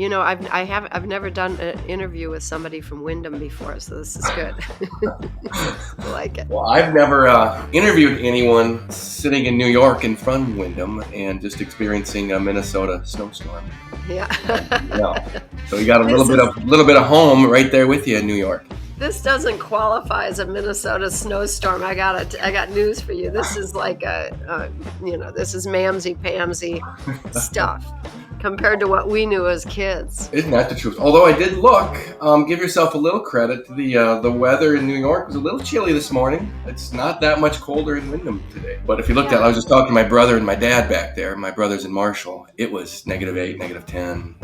I've never done an interview with somebody from Windom before, so this is good. I like it. Well, I've never interviewed anyone sitting in New York in front of Windom and just experiencing a Minnesota snowstorm. Yeah. So you got a little bit of home right there with you in New York. This doesn't qualify as a Minnesota snowstorm. I got news for you. This is like this is mamsy-pamsy stuff compared to what we knew as kids. Isn't that the truth? Although I did look, give yourself a little credit. The weather in New York was a little chilly this morning. It's not that much colder in Windom today. But if you looked at it, I was just talking to my brother and my dad back there. My brother's in Marshall. It was -8, -10,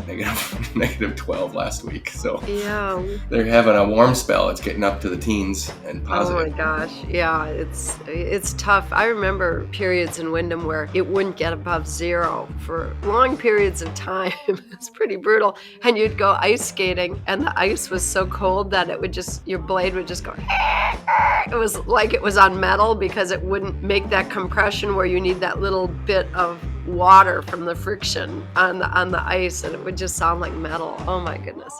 -12 last week. So yeah, they're having a warm spell. It's getting up to the teens and positive. Oh my gosh, yeah, it's tough. I remember periods in Windom where it wouldn't get above 0 for long periods of time. It's pretty brutal. And you'd go ice skating, and the ice was so cold that your blade would just go. It was like it was on metal because it wouldn't make that compression where you need that little bit of water from the friction on the ice, and it would just sound like metal. Oh my goodness.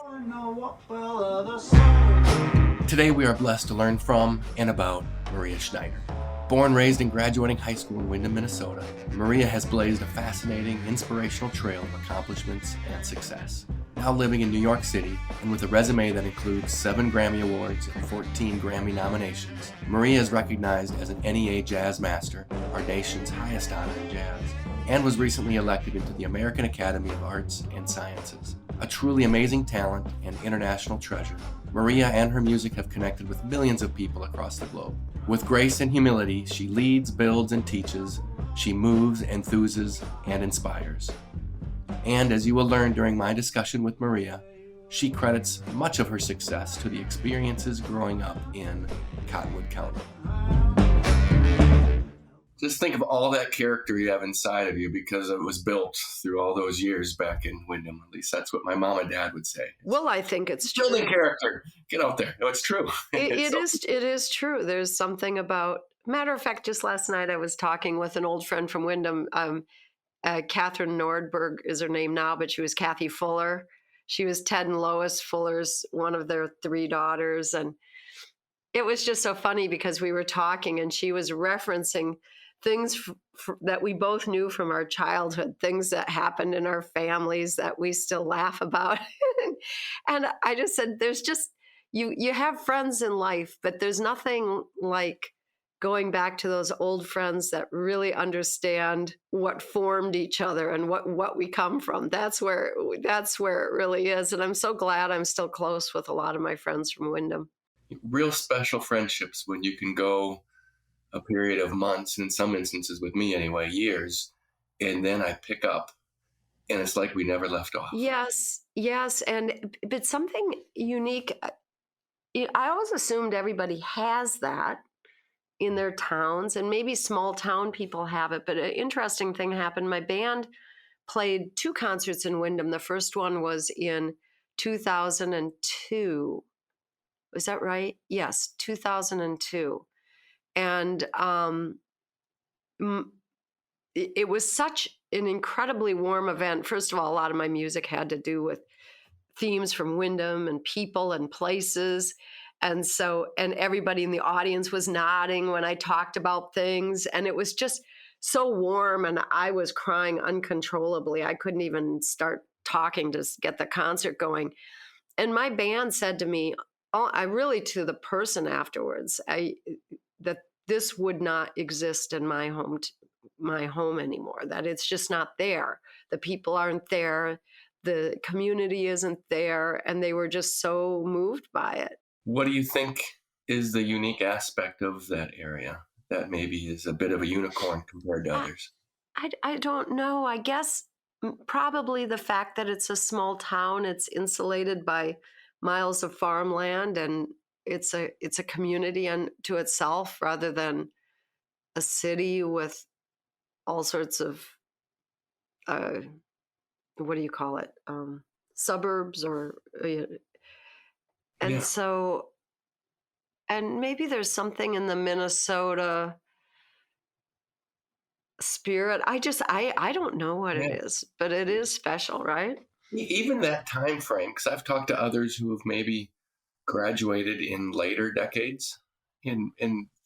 Today we are blessed to learn from and about Maria Schneider. Born, raised, and graduating high school in Windom, Minnesota, Maria has blazed a fascinating, inspirational trail of accomplishments and success. Now living in New York City, and with a resume that includes 7 Grammy Awards and 14 Grammy nominations, Maria is recognized as an NEA Jazz Master, our nation's highest honor in jazz, and was recently elected into the American Academy of Arts and Sciences. A truly amazing talent and international treasure, Maria and her music have connected with millions of people across the globe. With grace and humility, she leads, builds, and teaches. She moves, enthuses, and inspires. And as you will learn during my discussion with Maria, she credits much of her success to the experiences growing up in Cottonwood County. Just think of all that character you have inside of you because it was built through all those years back in Windom. At least that's what my mom and dad would say. Well, I think it's building true. Character. Get out there. No, it's true. It is true. There's something about. Matter of fact, just last night I was talking with an old friend from Windom. Catherine Nordberg is her name now, but she was Kathy Fuller. She was Ted and Lois Fuller's one of their 3 daughters, and it was just so funny because we were talking, and she was referencing things that we both knew from our childhood, things that happened in our families that we still laugh about. And I just said, there's just, you have friends in life, but there's nothing like going back to those old friends that really understand what formed each other and what we come from. That's where it really is. And I'm so glad I'm still close with a lot of my friends from Windom. Real special friendships when you can go a period of months, in some instances with me anyway, years, and then I pick up and it's like we never left off. Yes. But something unique, I always assumed everybody has that in their towns, and maybe small town people have it, but an interesting thing happened. My band played 2 concerts in Windom. The first one was in 2002. Is that right? Yes, 2002. And it was such an incredibly warm event. First of all, a lot of my music had to do with themes from Windom and people and places. And everybody in the audience was nodding when I talked about things. And it was just so warm, and I was crying uncontrollably. I couldn't even start talking to get the concert going. And my band said to me, to the person afterwards, that this would not exist in my home anymore, that it's just not there. The people aren't there. The community isn't there. And they were just so moved by it. What do you think is the unique aspect of that area that maybe is a bit of a unicorn compared to others? I don't know. I guess probably the fact that it's a small town. It's insulated by miles of farmland, and it's a community unto itself rather than a city with all sorts of what do you call it, suburbs so, and maybe there's something in the Minnesota spirit. I don't know what it is, but it is special, right? Even that time frame, because I've talked to others who have maybe graduated in later decades, and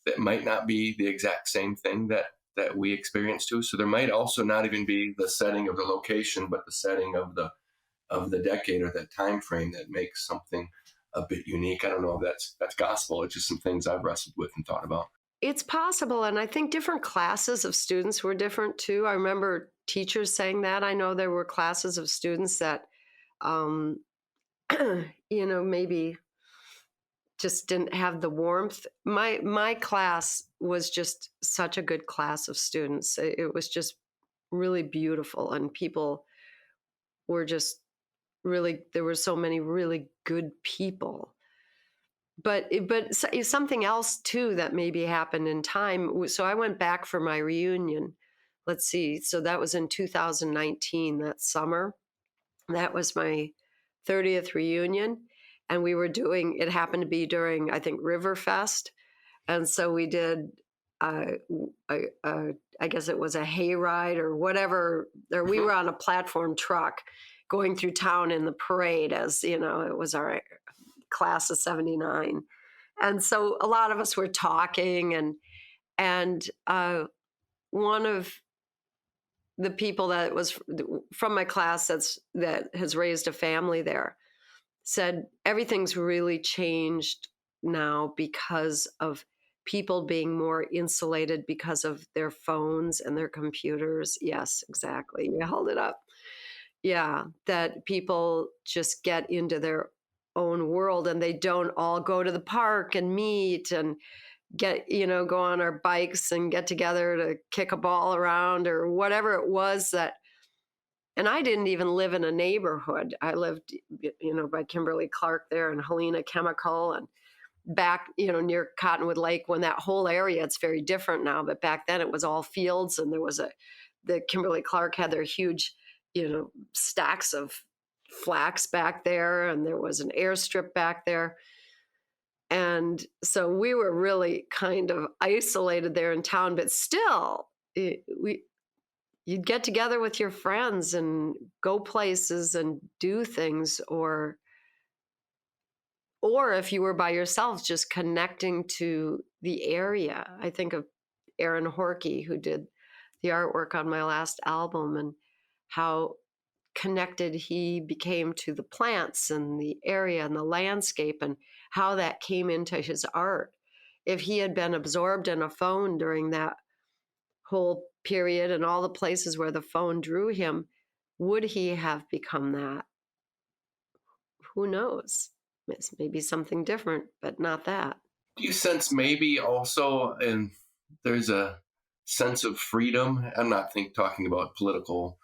that might not be the exact same thing that we experienced too. So there might also not even be the setting of the location, but the setting of the decade or that time frame that makes something a bit unique. I don't know if that's gospel. It's just some things I've wrestled with and thought about. It's possible. And I think different classes of students were different too. I remember teachers saying that. I know there were classes of students that, um, maybe just didn't have the warmth. My class was just such a good class of students. It was just really beautiful, and people were just really, there were so many really good people. But something else too that maybe happened in time. So I went back for my reunion. Let's see. So that was in 2019, that summer. That was my 30th reunion. And we were doing, it happened to be during, I think, Riverfest. And so we did, uh, I guess it was a hayride or whatever, or we were on a platform truck going through town in the parade, as you know, it was our class of 79. And so a lot of us were talking, and one of the people that was from my class that has raised a family there said everything's really changed now because of people being more insulated because of their phones and their computers. Yes, exactly. You held it up. Yeah, that people just get into their own world and they don't all go to the park and meet and go on our bikes and get together to kick a ball around or whatever it was that. And I didn't even live in a neighborhood. I lived, by Kimberly Clark there and Helena Chemical and back, near Cottonwood Lake. When that whole area, it's very different now, but back then it was all fields, and the Kimberly Clark had their huge, stacks of flax back there, and there was an airstrip back there. And so we were really kind of isolated there in town, but still, you'd get together with your friends and go places and do things, or if you were by yourself, just connecting to the area. I think of Aaron Horkey, who did the artwork on my last album, and how connected he became to the plants and the area and the landscape, and how that came into his art. If he had been absorbed in a phone during that whole period and all the places where the phone drew him, would he have become that? Who knows? It's maybe something different, but not that. Do you sense maybe also, and there's a sense of freedom? I'm not talking about political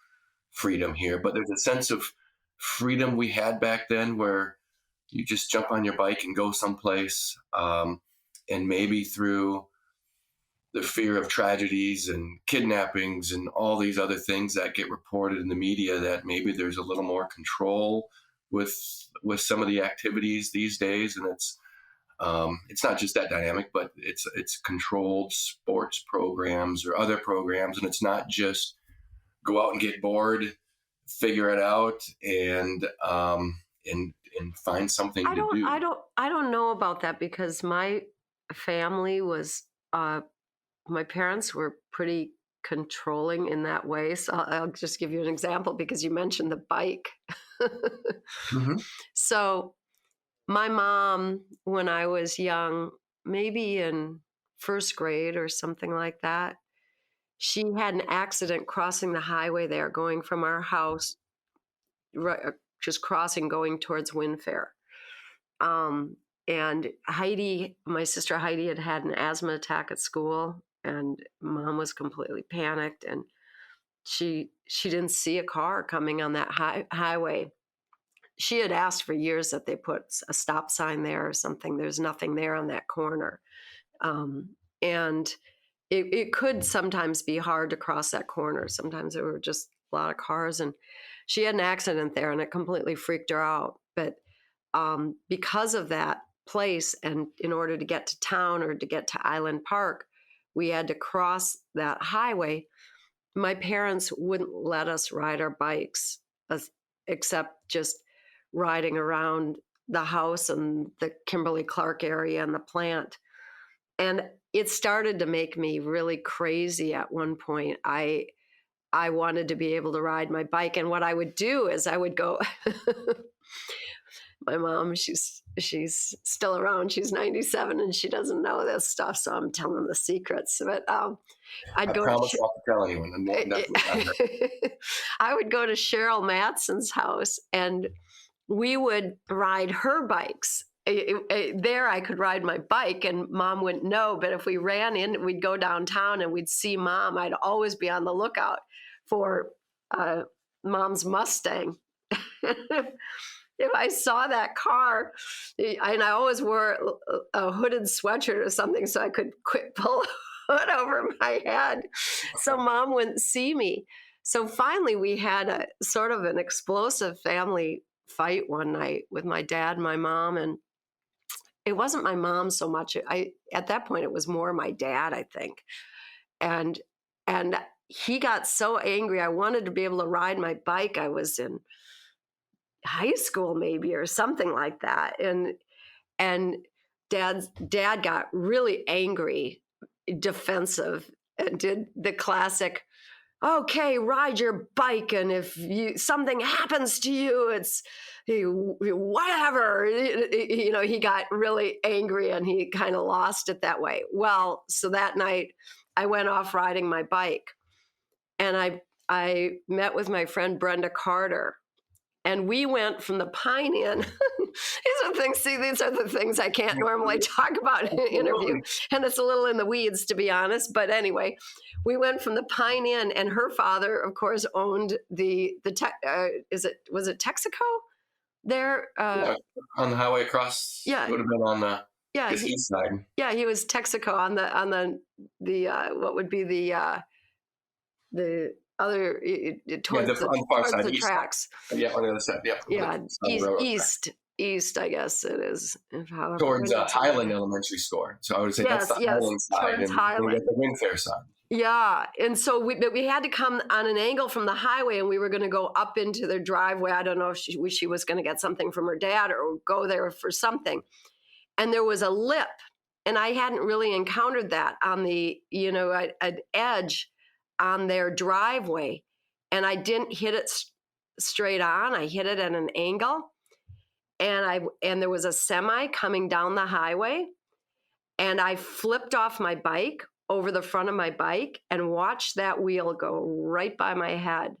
freedom here, but there's a sense of freedom we had back then where you just jump on your bike and go someplace, and maybe through the fear of tragedies and kidnappings and all these other things that get reported in the media, that maybe there's a little more control with some of the activities these days. And it's not just that dynamic, but it's controlled sports programs or other programs, and it's not just go out and get bored, figure it out, and find something to do. I don't know about that, because my family was my parents were pretty controlling in that way. So I'll just give you an example, because you mentioned the bike. Mm-hmm. So my mom, when I was young, maybe in first grade or something like that, she had an accident crossing the highway there, going from our house, just crossing, going towards Windfair. And Heidi, my sister Heidi, had an asthma attack at school, and Mom was completely panicked, and she didn't see a car coming on that highway. She had asked for years that they put a stop sign there or something. There's nothing there on that corner. And it could sometimes be hard to cross that corner. Sometimes there were just a lot of cars, and she had an accident there, and it completely freaked her out. But because of that place, and in order to get to town or to get to Island Park, we had to cross that highway. My parents wouldn't let us ride our bikes except just riding around the house and the Kimberly-Clark area and the plant. And it started to make me really crazy at one point. I wanted to be able to ride my bike. And what I would do is I would go, my mom, she's still around. She's 97 and she doesn't know this stuff. So I'm telling the secrets. But I'd I go promise not to tell anyone. I'm definitely not her. I would go to Cheryl Matson's house and we would ride her bikes. There I could ride my bike and Mom wouldn't know, but if we ran in, we'd go downtown and we'd see Mom. I'd always be on the lookout for Mom's Mustang. If I saw that car, and I always wore a hooded sweatshirt or something so I could pull a hood over my head so Mom wouldn't see me. So finally we had a sort of an explosive family fight one night with my dad and my mom, and it wasn't my mom so much. At that point it was more my dad, I think. And he got so angry. I wanted to be able to ride my bike. I was in high school maybe or something like that. And dad got really angry, defensive, and did the classic, okay, ride your bike, and if something happens to you, it's whatever. He got really angry and he kind of lost it that way. Well, so that night I went off riding my bike, and I met with my friend Brenda Carter, and we went from the Pine Inn. These are the things I can't normally talk about in an interview. And it's a little in the weeds, to be honest. But anyway, we went from the Pine Inn, and her father, of course, owned was it Texaco there? On the highway across, it would have been on the east side. Yeah, he was Texaco on the what would be the other towards the tracks. Yeah, on the other side. Yeah. East, I guess it is. Towards Highland Elementary School. So I would say that's the Highland side, and we got the Windfair side. Yeah, and so we had to come on an angle from the highway, and we were going to go up into their driveway. I don't know if she was going to get something from her dad or go there for something. And there was a lip, and I hadn't really encountered that on the an edge on their driveway, and I didn't hit it straight on. I hit it at an angle, and there was a semi coming down the highway, and I flipped off my bike over the front of my bike and watched that wheel go right by my head.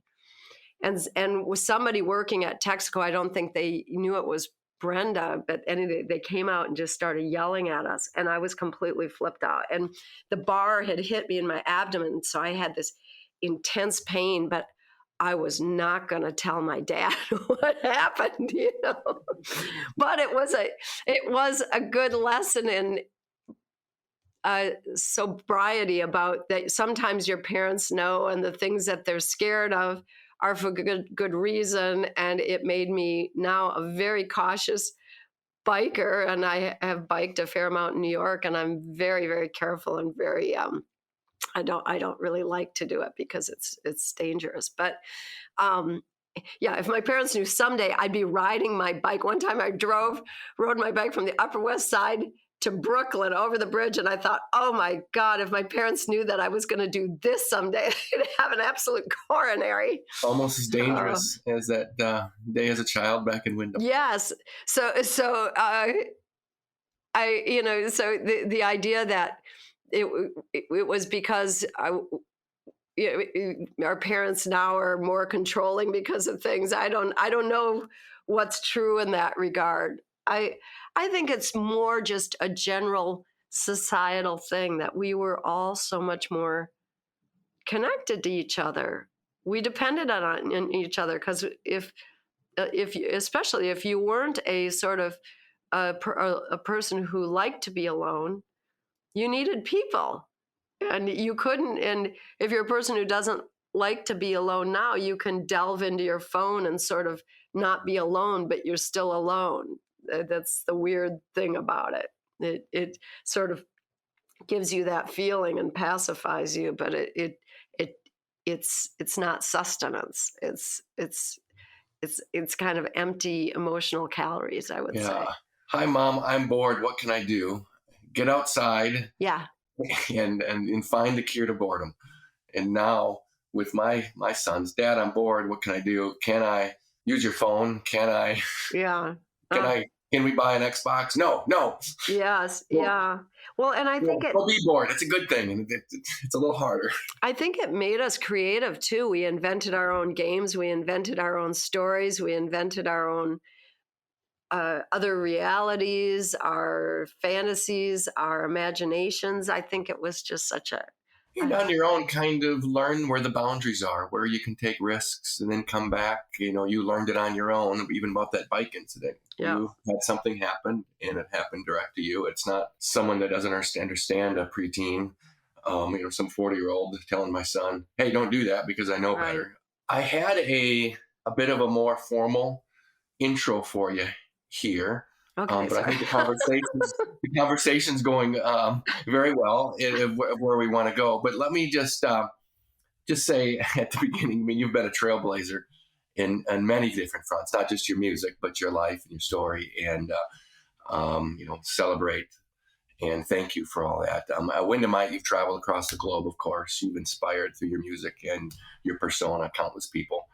And with somebody working at Texaco, I don't think they knew it was Brenda, but anyway, they came out and just started yelling at us, and I was completely flipped out. And the bar had hit me in my abdomen, so I had this intense pain, but I was not going to tell my dad what happened, But it was a good lesson in sobriety, about that sometimes your parents know, and the things that they're scared of are for good reason. And it made me now a very cautious biker, and I have biked a fair amount in New York, and I'm very, very careful and very I don't really like to do it because it's dangerous. But if my parents knew someday I'd be riding my bike. One time I rode my bike from the Upper West Side to Brooklyn over the bridge, and I thought, oh my God, if my parents knew that I was going to do this someday, they'd have an absolute coronary. Almost as dangerous as that day as a child back in Windom. Yes. So the idea that it was because our parents now are more controlling because of things. I don't know what's true in that regard. I think it's more just a general societal thing that we were all so much more connected to each other. We depended on each other, because especially if you weren't a sort of a person who liked to be alone, you needed people, and you couldn't. And if you're a person who doesn't like to be alone now, you can delve into your phone and sort of not be alone, but you're still alone. That's the weird thing about it. It sort of gives you that feeling and pacifies you, but it's not sustenance. It's it's kind of empty emotional calories, I would Yeah. say. Hi, Mom. I'm bored. What can I do? Get outside Yeah. and find the cure to boredom. And now with my sons, Dad, I'm bored. What can I do? Can I use your phone? Can I Yeah. can Uh, I can we buy an Xbox? No, no. yes. Well, Yeah. Well, and well, go be bored. It's a good thing, and it's a little harder. I think it made us creative too. We invented our own games. We invented our own stories. We invented our own other realities, our fantasies, our imaginations. I think it was just such And a on your own, kind of learn where the boundaries are, where you can take risks, and then come back. You learned it on your own, even about that bike incident. yeah. You had something happen, and it happened direct to you. It's not someone that doesn't understand a preteen, some 40-year-old telling my son, "Hey, don't do that because I know Right. better." I had a bit of a more formal intro for you here. Okay. But I Sorry. think the conversation's going very well where we want to go. But let me just say at the beginning, I mean, you've been a trailblazer in many different fronts, not just your music, but your life and your story, and celebrate and thank you for all that. Windom, you've traveled across the globe, of course. You've inspired through your music and your persona countless people.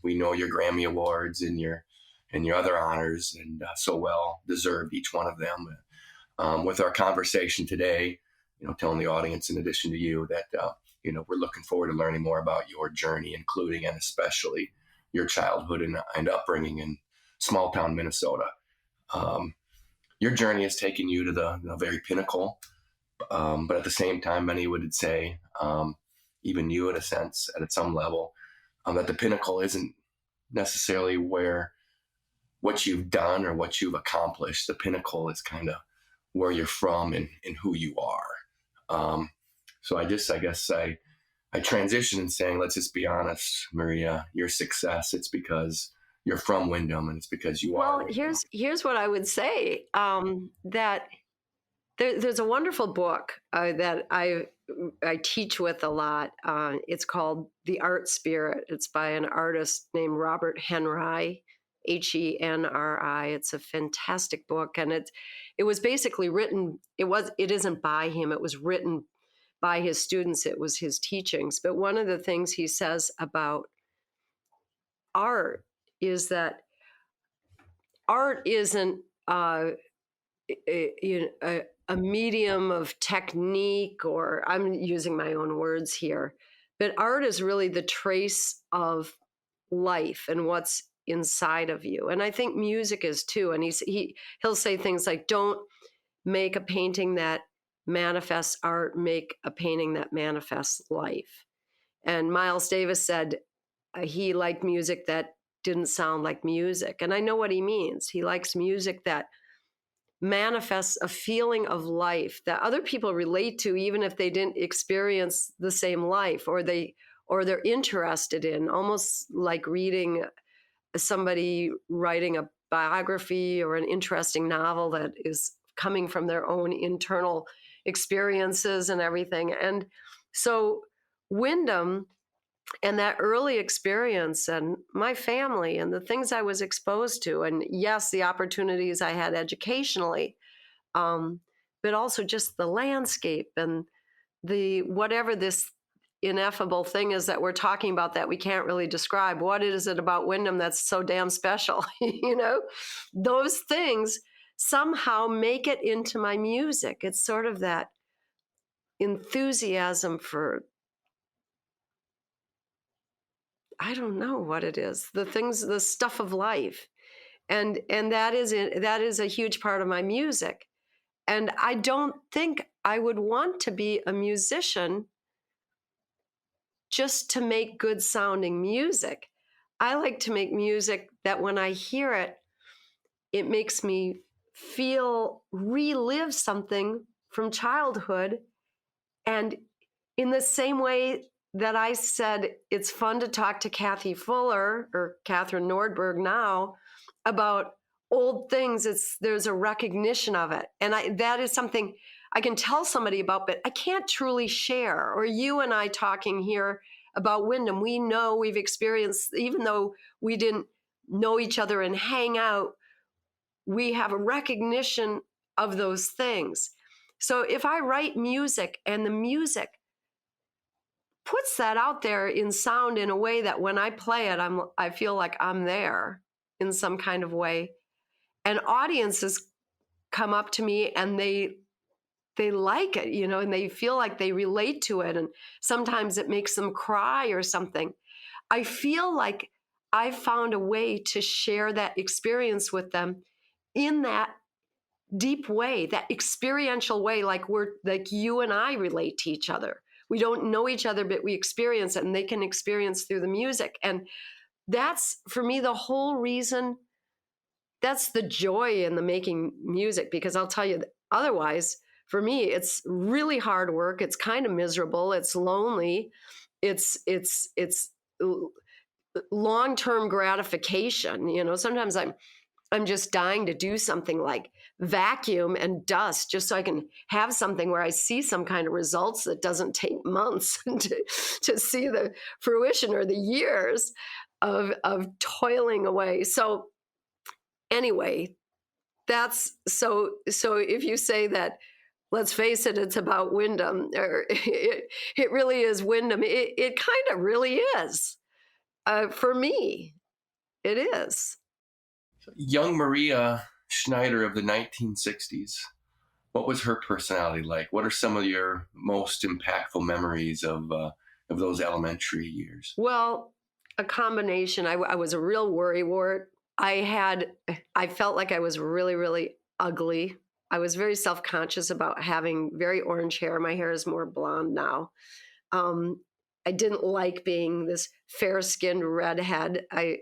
We know your Grammy Awards and your other honors, and so well deserved each one of them. With our conversation today, telling the audience, in addition to you, that we're looking forward to learning more about your journey, including and especially your childhood and upbringing in small town Minnesota. Your journey has taken you to the very pinnacle, but at the same time, many would say, even you, in a sense, at some level, that the pinnacle isn't necessarily where what you've done or what you've accomplished. The pinnacle is kind of where you're from and who you are. So I guess I transition in saying, let's just be honest, Maria, your success, it's because you're from Windom, and it's because you are. Well, here's what I would say. That there's a wonderful book that I teach with a lot. It's called The Art Spirit. It's by an artist named Robert Henry, Henri. It's a fantastic book, and it was basically written. It isn't by him. It was written by his students. It was his teachings. But one of the things he says about art is that art isn't a medium of technique, or I'm using my own words here, but art is really the trace of life and what's inside of you. And I think music is too. And he'll say things like, don't make a painting that manifests art, make a painting that manifests life. And Miles Davis said he liked music that didn't sound like music. And I know what he means. He likes music that manifests a feeling of life that other people relate to, even if they didn't experience the same life, or they're interested in, almost like reading somebody writing a biography or an interesting novel that is coming from their own internal experiences and everything. And so Windom and that early experience and my family and the things I was exposed to, and yes, the opportunities I had educationally, but also just the landscape and the whatever this ineffable thing is that we're talking about that we can't really describe. What is it about Windom that's so damn special? Those things somehow make it into my music. It's sort of that enthusiasm for, I don't know what it is, the stuff of life. And that is a huge part of my music. And I don't think I would want to be a musician just to make good sounding music. I like to make music that when I hear it, it makes me relive something from childhood. And in the same way that I said it's fun to talk to Kathy Fuller or Catherine Nordberg now about old things, there's a recognition of it. And that is something I can tell somebody about, but I can't truly share. Or you and I talking here about Windom. We know, we've experienced, even though we didn't know each other and hang out, we have a recognition of those things. So if I write music and the music puts that out there in sound in a way that when I play it, I feel like I'm there in some kind of way. And audiences come up to me and they like it, you know, and they feel like they relate to it. And sometimes it makes them cry or something. I feel like I found a way to share that experience with them in that deep way, that experiential way, like you and I relate to each other. We don't know each other, but we experience it, and they can experience through the music. And that's, for me, the whole reason. That's the joy in the making music, because I'll tell you, otherwise, for me, it's really hard work. It's kind of miserable. It's lonely. It's long-term gratification. You know, sometimes I'm just dying to do something like vacuum and dust, just so I can have something where I see some kind of results that doesn't take months to see the fruition, or the years of toiling away. So anyway, that's so if you say that, let's face it, it's about Windom, or it really is Windom. It kind of really is. For me, it is. Young Maria Schneider of the 1960s, what was her personality like? What are some of your most impactful memories of those elementary years? Well, a combination. I was a real worrywart. I felt like I was really, really ugly. I was very self-conscious about having very orange hair. My hair is more blonde now. I didn't like being this fair-skinned redhead. I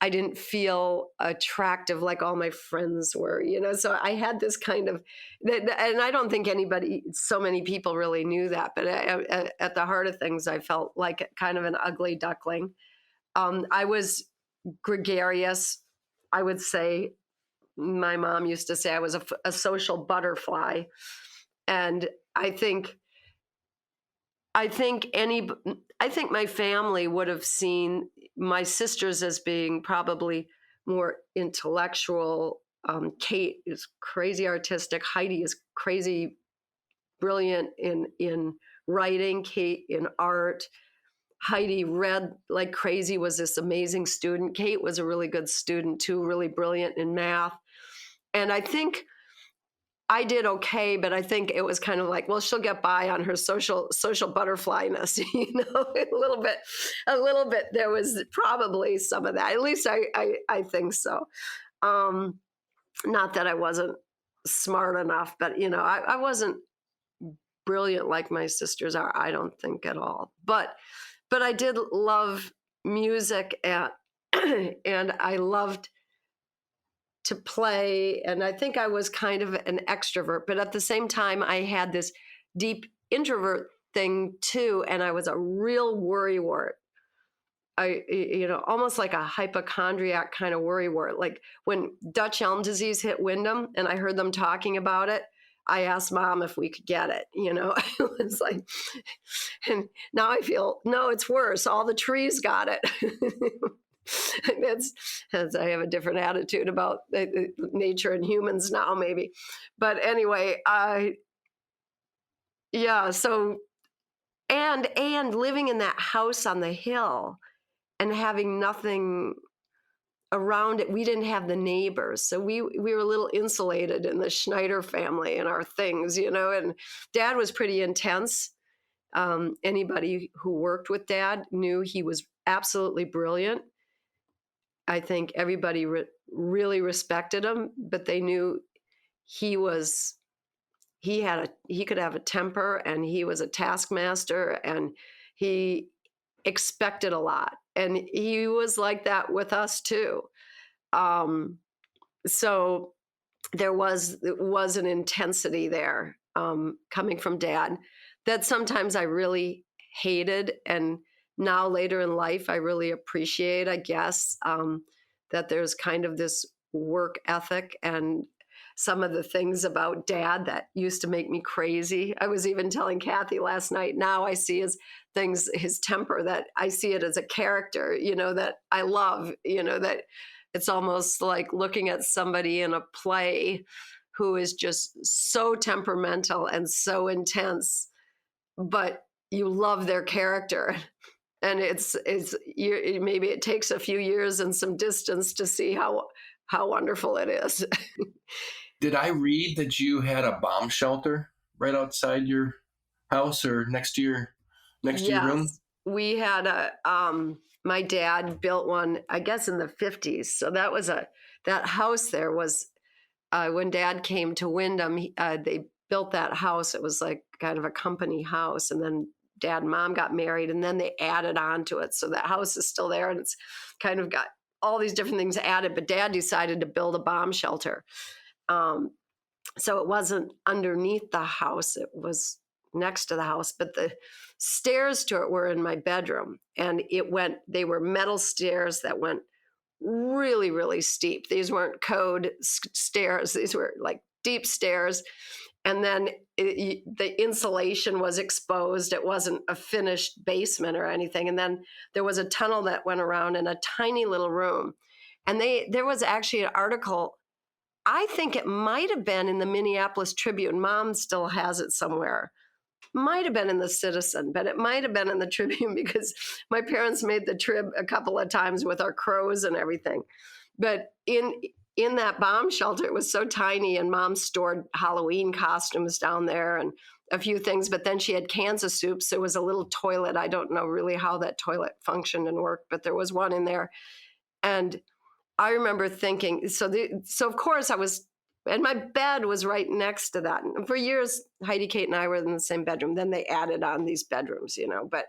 didn't feel attractive like all my friends were, you know. So I had this kind of, and I don't think so many people really knew that. But at the heart of things, I felt like kind of an ugly duckling. I was gregarious. I would say, my mom used to say I was a social butterfly, and I think my family would have seen my sisters as being probably more intellectual. Kate is crazy artistic. Heidi is crazy brilliant in writing. Kate in art. Heidi read like crazy, was this amazing student. Kate was a really good student too, really brilliant in math. And I think I did okay, but I think it was kind of like, well, she'll get by on her social butterflyness, you know, a little bit. There was probably some of that. At least I think so. Not that I wasn't smart enough, but you know, I wasn't brilliant like my sisters are, I don't think, at all. But I did love music, and I loved to play, and I think I was kind of an extrovert, but at the same time I had this deep introvert thing too, and I was a real worrywart. You know, almost like a hypochondriac kind of worrywart. Like when Dutch elm disease hit Windom and I heard them talking about it, I asked Mom if we could get it, you know. It was like, and now I feel, no, it's worse. All the trees got it. As I have a different attitude about nature and humans now, maybe. But anyway, yeah. So, and living in that house on the hill and having nothing around it. We didn't have the neighbors, so we were a little insulated in the Schneider family and our things, you know. And Dad was pretty intense. Anybody who worked with Dad knew he was absolutely brilliant. I think everybody really respected him, but they knew he could have a temper, and he was a taskmaster, and he expected a lot. And he was like that with us too. So there was an intensity there, coming from Dad, that sometimes I really hated, and now later in life I really appreciate, I guess, that there's kind of this work ethic, and some of the things about Dad that used to make me crazy. I was even telling Kathy last night, now I see his temper, that I see it as a character, that I love, that it's almost like looking at somebody in a play who is just so temperamental and so intense, but you love their character. And maybe it takes a few years and some distance to see how wonderful it is. Did I read that you had a bomb shelter right outside your house or next to your room? Yes, we had my dad built one, I guess in the 50s. So that house there was, when Dad came to Windom, they built that house. It was like kind of a company house. And then Dad and Mom got married, and then they added on to it. So that house is still there, and it's kind of got all these different things added. But Dad decided to build a bomb shelter. So it wasn't underneath the house. It was next to the house. But the stairs to it were in my bedroom. And they were metal stairs that went really, really steep. These weren't code stairs. These were like deep stairs. And then the insulation was exposed. It wasn't a finished basement or anything. And then there was a tunnel that went around in a tiny little room. And there was actually an article, I think it might have been in the Minneapolis Tribune. Mom still has it somewhere. Might have been in the Citizen, but it might have been in the Tribune, because my parents made the trip a couple of times with our crows and everything. But in that bomb shelter, it was so tiny, and Mom stored Halloween costumes down there and a few things. But then she had cans of soups. There was a little toilet. I don't know really how that toilet functioned and worked, but there was one in there. And I remember thinking, so of course and my bed was right next to that. And for years, Heidi, Kate, and I were in the same bedroom. Then they added on these bedrooms, but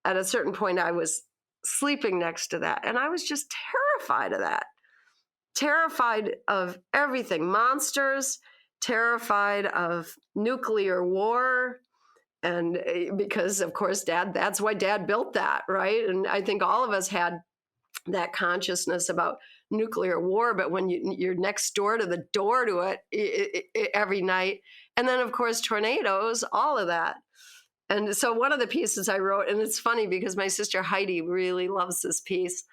at a certain point, I was sleeping next to that. And I was just terrified of that. Terrified of everything, monsters, terrified of nuclear war. And because, of course, that's why Dad built that, right? And I think all of us had that consciousness about nuclear war, but when you're next door to the door to it every night, and then of course tornadoes, all of that. And so one of the pieces I wrote, and it's funny because my sister Heidi really loves this piece.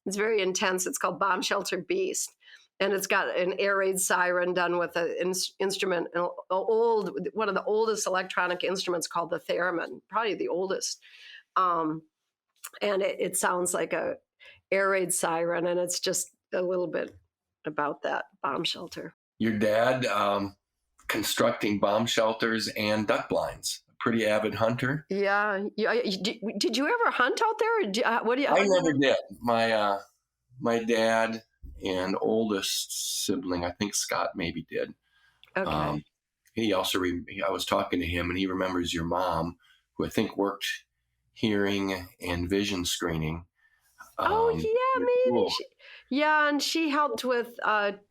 It's very intense. It's called Bomb Shelter Beast, and it's got an air raid siren done with an instrument, one of the oldest electronic instruments called the theremin, probably the oldest. And it sounds like a air raid siren, and it's just a little bit about that bomb shelter. Your dad constructing bomb shelters and duck blinds. A pretty avid hunter. Yeah. Did you ever hunt out there? I never did. My dad and oldest sibling, I think Scott maybe did. Okay. He also, I was talking to him, and he remembers your mom, who I think worked hearing and vision screening. Yeah, maybe. And she helped with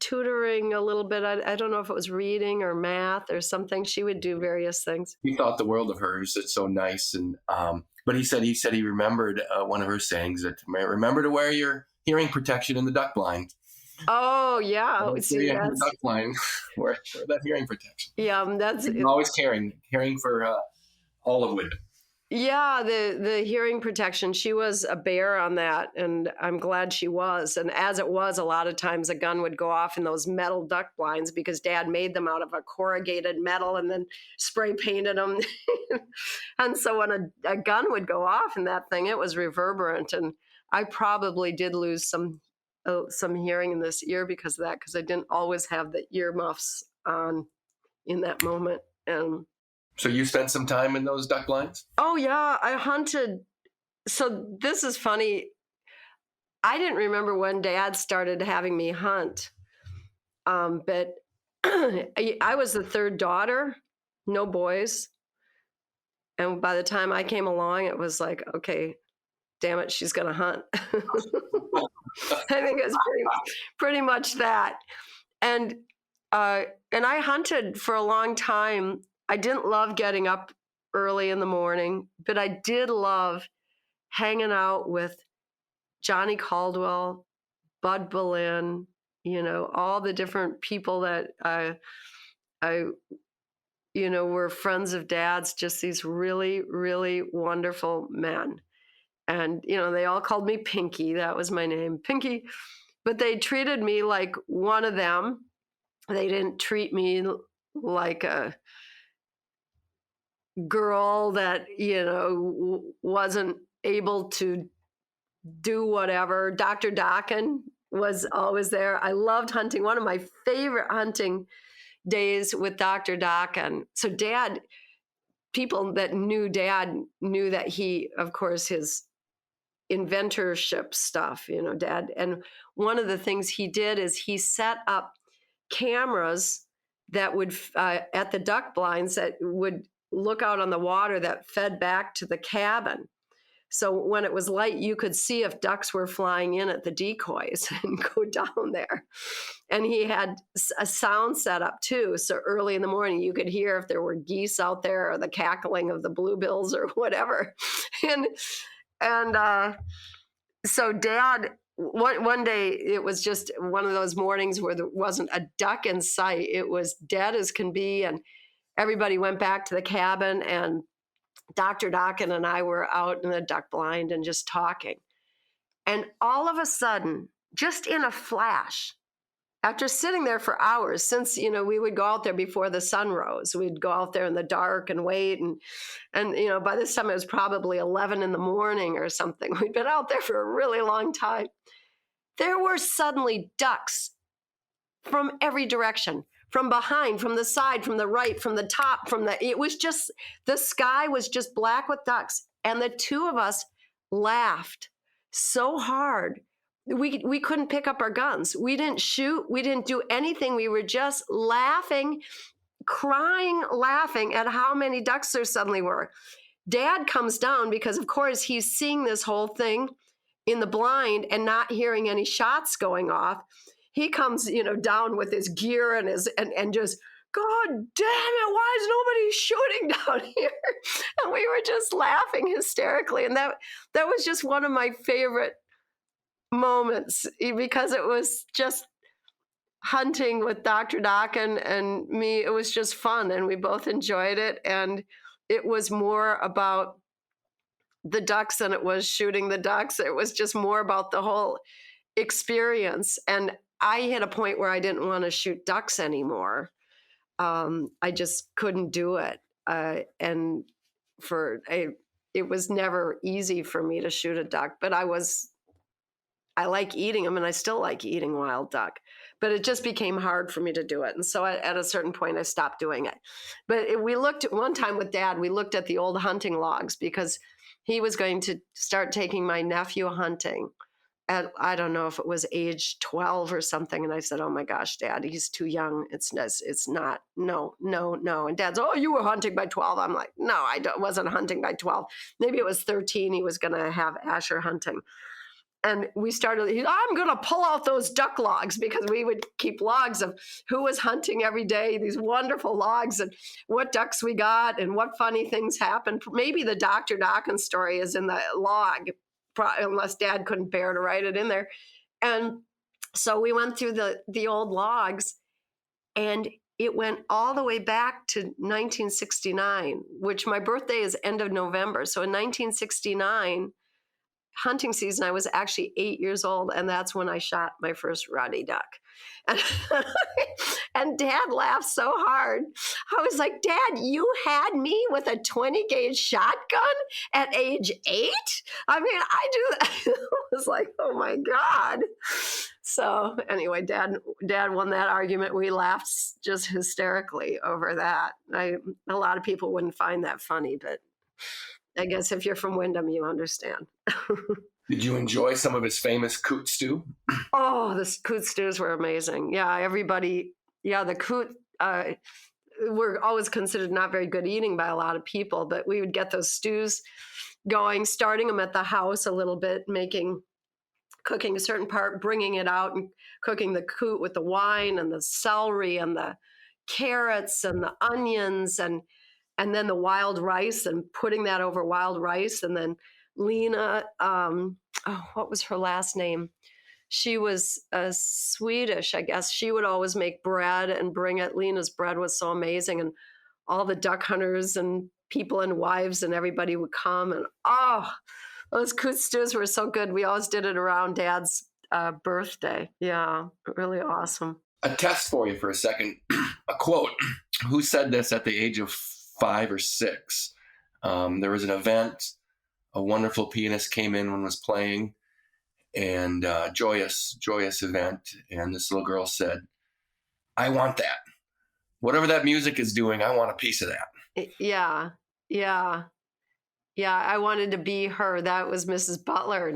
tutoring a little bit. I don't know if it was reading or math or something. She would do various things. He thought the world of her. It's so nice. And but he said he remembered one of her sayings, that remember to wear your hearing protection in the duck blind. Oh yeah, see, the duck blind, wear that hearing protection. Yeah, that's always caring for all of Windom. Yeah, the hearing protection. She was a bear on that, and I'm glad she was. And as it was, a lot of times a gun would go off in those metal duck blinds because Dad made them out of a corrugated metal and then spray painted them. And so when a gun would go off in that thing, it was reverberant. And I probably did lose some hearing in this ear because of that, because I didn't always have the earmuffs on in that moment. And so you spent some time in those duck blinds? Oh, yeah. I hunted. So this is funny. I didn't remember when Dad started having me hunt. But I was the third daughter, no boys. And by the time I came along, it was like, okay, damn it, she's going to hunt. I think it's pretty much that. And I hunted for a long time. I didn't love getting up early in the morning, but I did love hanging out with Johnny Caldwell, Bud Boleyn, all the different people that I were friends of Dad's, just these really, really wonderful men. And, they all called me Pinky. That was my name, Pinky. But they treated me like one of them. They didn't treat me like a girl that, wasn't able to do whatever. Dr. Dokken was always there. I loved hunting. One of my favorite hunting days with Dr. Dokken. So people that knew Dad knew that he, of course, his inventorship stuff, Dad. And one of the things he did is he set up cameras that would, at the duck blinds, that would look out on the water that fed back to the cabin. So when it was light, you could see if ducks were flying in at the decoys and go down there. And he had a sound set up too. So early in the morning, you could hear if there were geese out there or the cackling of the bluebills or whatever. And so Dad, one day, it was just one of those mornings where there wasn't a duck in sight. It was dead as can be. And everybody went back to the cabin, and Dr. Dokken and I were out in the duck blind and just talking. And all of a sudden, just in a flash, after sitting there for hours, since, we would go out there before the sun rose, we'd go out there in the dark and wait. And by this time it was probably 11 in the morning or something. We'd been out there for a really long time. There were suddenly ducks from every direction, from behind, from the side, from the right, from the top, it was just, the sky was just black with ducks. And the two of us laughed so hard. We couldn't pick up our guns. We didn't shoot. We didn't do anything. We were just laughing, crying, laughing at how many ducks there suddenly were. Dad comes down because, of course, he's seeing this whole thing in the blind and not hearing any shots going off. He comes, down with his gear and and just, God damn it, why is nobody shooting down here? And we were just laughing hysterically. And that was just one of my favorite moments, because it was just hunting with Dr. Dokken and me. It was just fun, and we both enjoyed it. And it was more about the ducks than it was shooting the ducks. It was just more about the whole experience. And I hit a point where I didn't want to shoot ducks anymore. I just couldn't do it. And it was never easy for me to shoot a duck, but I like eating them, and I still like eating wild duck, but it just became hard for me to do it. And so at a certain point, I stopped doing it. But we looked at one time with Dad, we looked at the old hunting logs because he was going to start taking my nephew hunting at, I don't know if it was age 12 or something. And I said, oh my gosh, Dad, he's too young. It's not, no. And Dad's, oh, you were hunting by 12. I'm like, no, I wasn't hunting by 12. Maybe it was 13. He was going to have Asher hunting. And we started, I'm going to pull out those duck logs, because we would keep logs of who was hunting every day, these wonderful logs, and what ducks we got and what funny things happened. Maybe the Dr. Dokken story is in the log, unless Dad couldn't bear to write it in there. And so we went through the old logs, and it went all the way back to 1969, which my birthday is end of November. So in 1969, hunting season, I was actually 8 years old, and that's when I shot my first ruddy duck. And Dad laughed so hard. I was like, Dad, you had me with a 20 gauge shotgun at age 8? I mean, I was like, oh my God. So anyway, Dad won that argument. We laughed just hysterically over that. A lot of people wouldn't find that funny, but I guess if you're from Windom, you understand. Did you enjoy some of his famous coot stew? Oh, the coot stews were amazing. Yeah, the coot were always considered not very good eating by a lot of people, but we would get those stews going, starting them at the house a little bit, cooking a certain part, bringing it out and cooking the coot with the wine and the celery and the carrots and the onions and then the wild rice, and putting that over wild rice. And then Lena, what was her last name? She was Swedish, I guess. She would always make bread and bring it. Lena's bread was so amazing, and all the duck hunters and people and wives and everybody would come, and those coot stews were so good. We always did it around Dad's birthday. Yeah, really awesome. A test for you for a second. A quote. Who said this at the age of 5 or 6? There was an event. A wonderful pianist came in and was playing, and joyous event. And this little girl said, "I want that. Whatever that music is doing, I want a piece of that." Yeah. I wanted to be her. That was Mrs. Butler,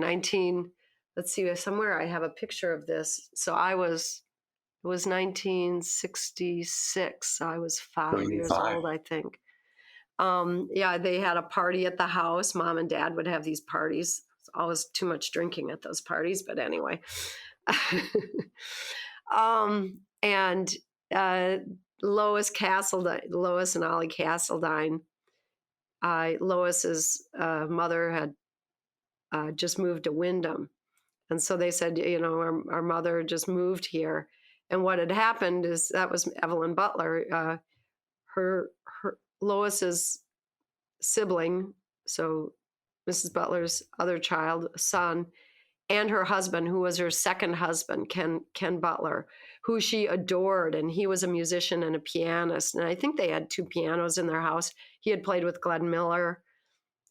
let's see, somewhere I have a picture of this. So it was 1966. So I was 5 years old, I think. They had a party at the house. Mom and Dad would have these parties. It's always too much drinking at those parties, but anyway. And Lois and Ollie Castledine. Lois's mother had just moved to Windom. And so they said, our mother just moved here. And what had happened is that was Evelyn Butler, her Lois's sibling, so Mrs. Butler's other child, son, and her husband, who was her second husband, Ken Butler, who she adored. And he was a musician and a pianist. And I think they had 2 pianos in their house. He had played with Glenn Miller.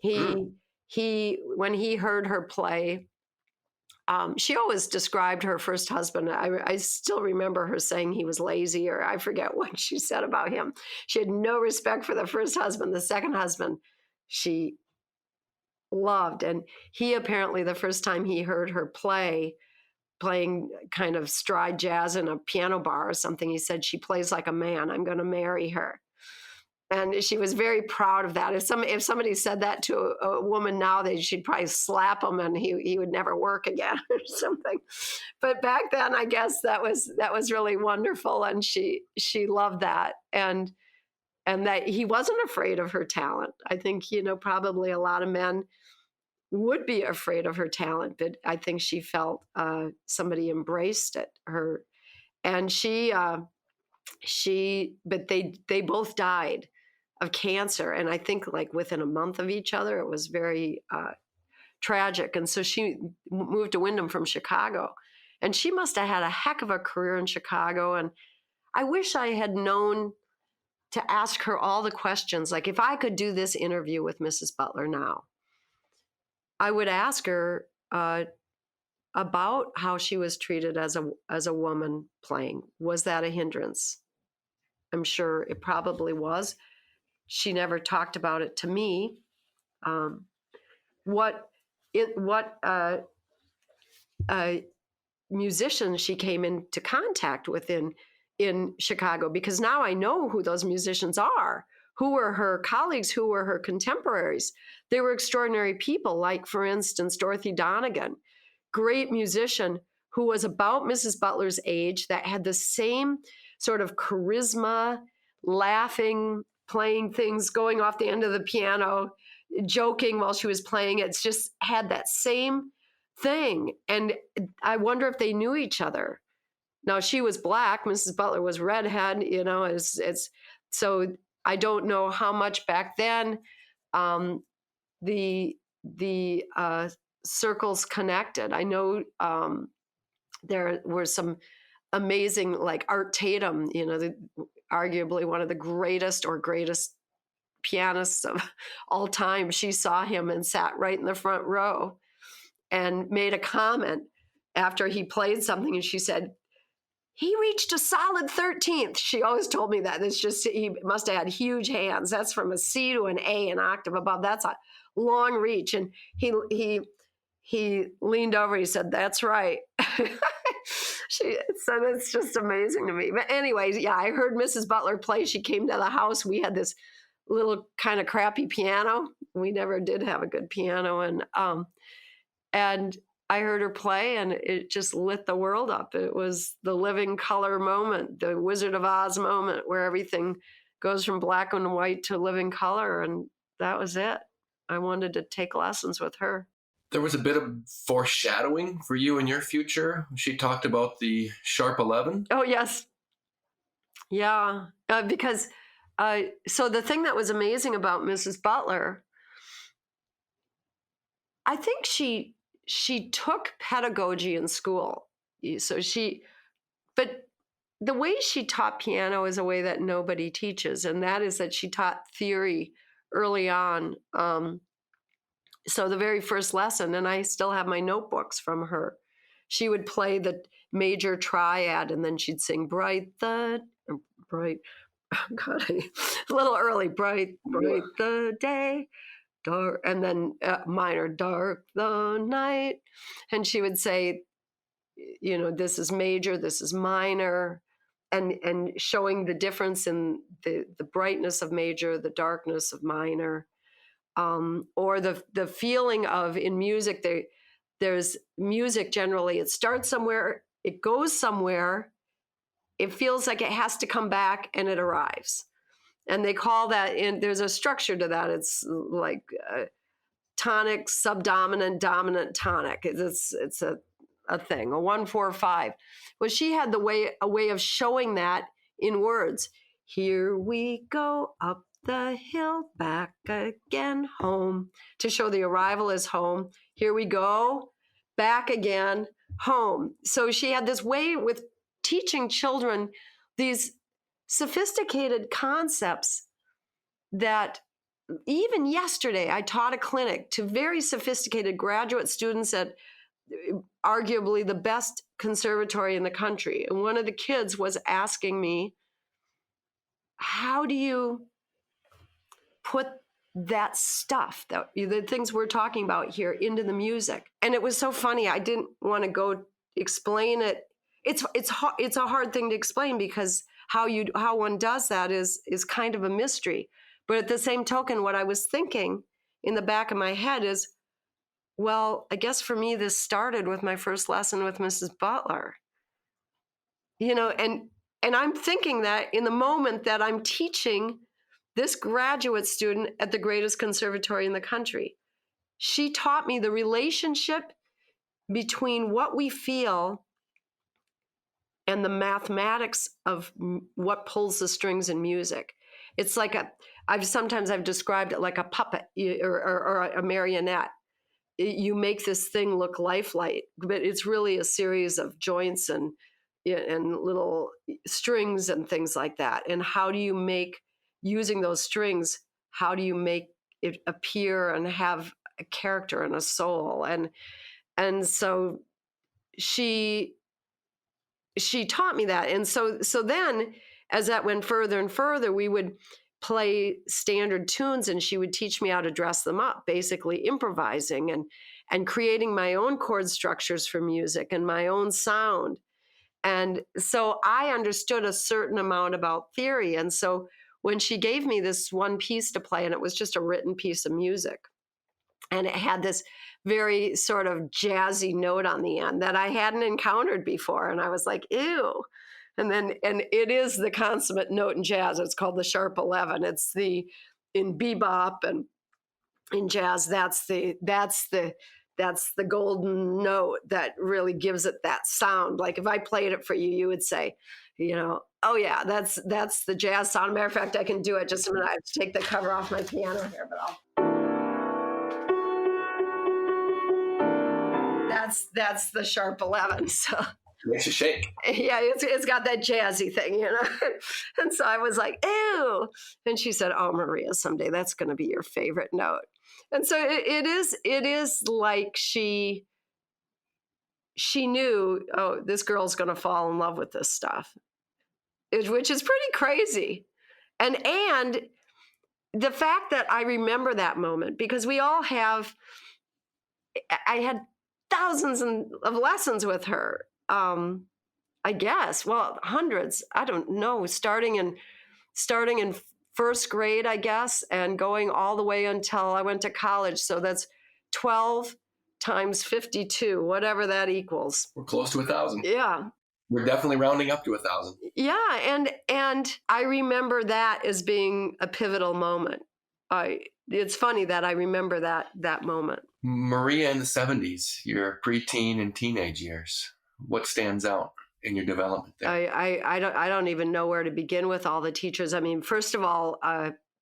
When he heard her play, she always described her first husband. I still remember her saying he was lazy, or I forget what she said about him. She had no respect for the first husband. The second husband, she loved. And he apparently, the first time he heard her playing kind of stride jazz in a piano bar or something, he said, "She plays like a man. I'm going to marry her." And she was very proud of that. If somebody said that to a woman now, she'd probably slap him and he would never work again or something. But back then, I guess that was really wonderful, and she loved that, and that he wasn't afraid of her talent. I think probably a lot of men would be afraid of her talent, but I think she felt somebody embraced it. And but they both died of cancer, and I think like within a month of each other. It was very tragic. And so she moved to Windom from Chicago, and she must have had a heck of a career in Chicago. And I wish I had known to ask her all the questions. Like, if I could do this interview with Mrs. Butler now, I would ask her about how she was treated as a woman playing. Was that a hindrance? I'm sure it probably was. She never talked about it to me. What musicians she came into contact with in Chicago, because now I know who those musicians are, who were her colleagues, who were her contemporaries. They were extraordinary people, like, for instance, Dorothy Donegan, great musician who was about Mrs. Butler's age, that had the same sort of charisma, laughing, playing things, going off the end of the piano, joking while she was playing. It's just had that same thing. And I wonder if they knew each other. Now, she was Black, Mrs. Butler was redhead, it's so I don't know how much back then the circles connected. I know there were some amazing, like Art Tatum, arguably one of the greatest pianists of all time. She saw him and sat right in the front row and made a comment after he played something, and she said, "He reached a solid 13th. She always told me that. It's just, he must have had huge hands. That's from a C to an A, an octave above. That's a long reach. And he leaned over. He said, "That's right." So it's just amazing to me. But anyways, yeah, I heard Mrs. Butler play. She came to the house. We had this little kind of crappy piano. We never did have a good piano, and I heard her play, and it just lit the world up. It was the Living Color moment, the Wizard of Oz moment, where everything goes from black and white to living color. And that was it. I wanted to take lessons with her. There was a bit of foreshadowing for you in your future. She talked about the sharp 11. Oh, yes. Yeah. Because so the thing that was amazing about Mrs. Butler, I think she took pedagogy in school. So but the way she taught piano is a way that nobody teaches, and that is that she taught theory early on. So the very first lesson, and I still have my notebooks from her, she would play the major triad, and then she'd sing bright, oh God, a little early, bright the day, dark, and then minor, dark the night. And she would say, this is major, this is minor, and showing the difference in the brightness of major, the darkness of minor, or the feeling of, in music, there's music generally, it starts somewhere, it goes somewhere, it feels like it has to come back, and it arrives. And they call that, there's a structure to that. It's like tonic, subdominant, dominant, tonic. It's a thing, a 1-4-5. Well, she had a way of showing that in words. Here we go up the hill, back again, home, to show the arrival is home. Here we go, back again, home. So she had this way with teaching children these sophisticated concepts that even yesterday I taught a clinic to very sophisticated graduate students at arguably the best conservatory in the country. And one of the kids was asking me, how do you put that stuff, the things we're talking about here, into the music? And it was so funny. I didn't want to go explain it. It's a hard thing to explain, because how one does that is kind of a mystery. But at the same token, what I was thinking in the back of my head is, well, I guess for me, this started with my first lesson with Mrs. Butler. And I'm thinking that in the moment that I'm teaching this graduate student at the greatest conservatory in the country, she taught me the relationship between what we feel and the mathematics of what pulls the strings in music. It's like I've described it like a puppet or a marionette. You make this thing look lifelike, but it's really a series of joints and little strings and things like that. And how do you make, using those strings, how do you make it appear and have a character and a soul? And so she taught me that. And so then, as that went further and further, we would play standard tunes, and she would teach me how to dress them up, basically improvising and creating my own chord structures for music and my own sound. And so I understood a certain amount about theory. And so when she gave me this one piece to play, and it was just a written piece of music, and it had this very sort of jazzy note on the end that I hadn't encountered before, and I was like, ew. And it is the consummate note in jazz. It's called the sharp 11. It's in bebop and in jazz, that's the golden note that really gives it that sound. Like if I played it for you, you would say, oh yeah, that's the jazz sound. Matter of fact, I can do it. Just a minute. I have to take the cover off my piano here, but that's the sharp 11. So makes you shake. Yeah, it's got that jazzy thing, And so I was like, ew. And she said, oh, Maria, someday that's going to be your favorite note. And so it is like she knew, oh, this girl's going to fall in love with this stuff, which is pretty crazy. And the fact that I remember that moment, because we all have, I had thousands of lessons with her. I guess, well, hundreds, I don't know, starting in first grade, I guess, and going all the way until I went to college. So that's 12 times 52, whatever that equals. We're close to 1,000. Yeah. We're definitely rounding up to 1,000. Yeah, and I remember that as being a pivotal moment. It's funny that I remember that moment. Maria in the 70s, your preteen and teenage years. What stands out in your development there? I don't even know where to begin with all the teachers. I mean, first of all,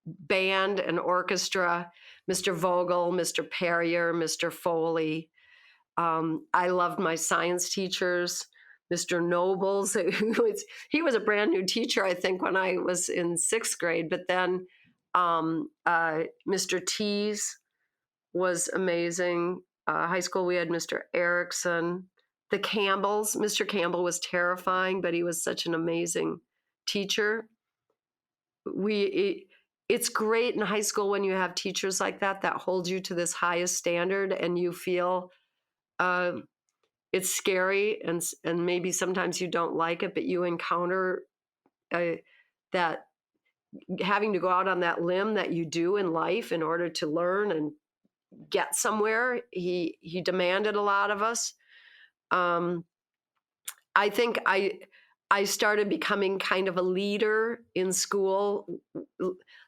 band and orchestra, Mr. Vogel, Mr. Perrier, Mr. Foley. I loved my science teachers, Mr. Nobles. He was a brand new teacher, I think, when I was in 6th grade. But then Mr. Tees was amazing. High school, we had Mr. Erickson. The Campbells. Mr. Campbell was terrifying, but he was such an amazing teacher. It's great in high school when you have teachers like that hold you to this highest standard, and you feel it's scary, and maybe sometimes you don't like it, but you encounter that having to go out on that limb that you do in life in order to learn and get somewhere. He demanded a lot of us. I think I started becoming kind of a leader in school,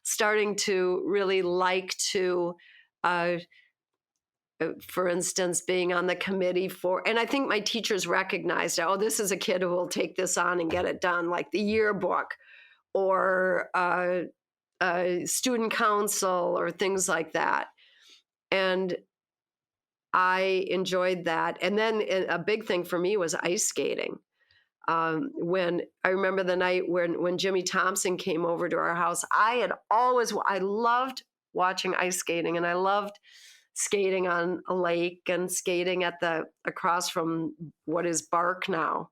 starting to really like to, for instance, being on the committee and I think my teachers recognized, oh, this is a kid who will take this on and get it done, like the yearbook or student council or things like that. And I enjoyed that. And then a big thing for me was ice skating. When I remember the night when Jimmy Thompson came over to our house, I loved watching ice skating, and I loved skating on a lake and skating across from what is Bark now.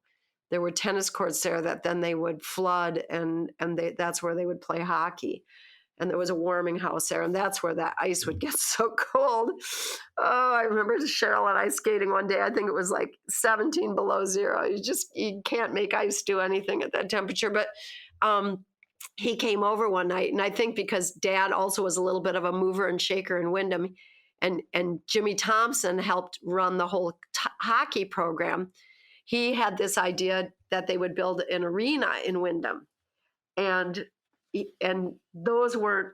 There were tennis courts there that then they would flood, and that's where they would play hockey. And there was a warming house there, and that's where that ice would get so cold. Oh, I remember Cheryl and I skating one day. I think it was like 17 below zero. You can't make ice do anything at that temperature. But he came over one night, and I think because Dad also was a little bit of a mover and shaker in Windom, and Jimmy Thompson helped run the whole hockey program, he had this idea that they would build an arena in Windom. And those weren't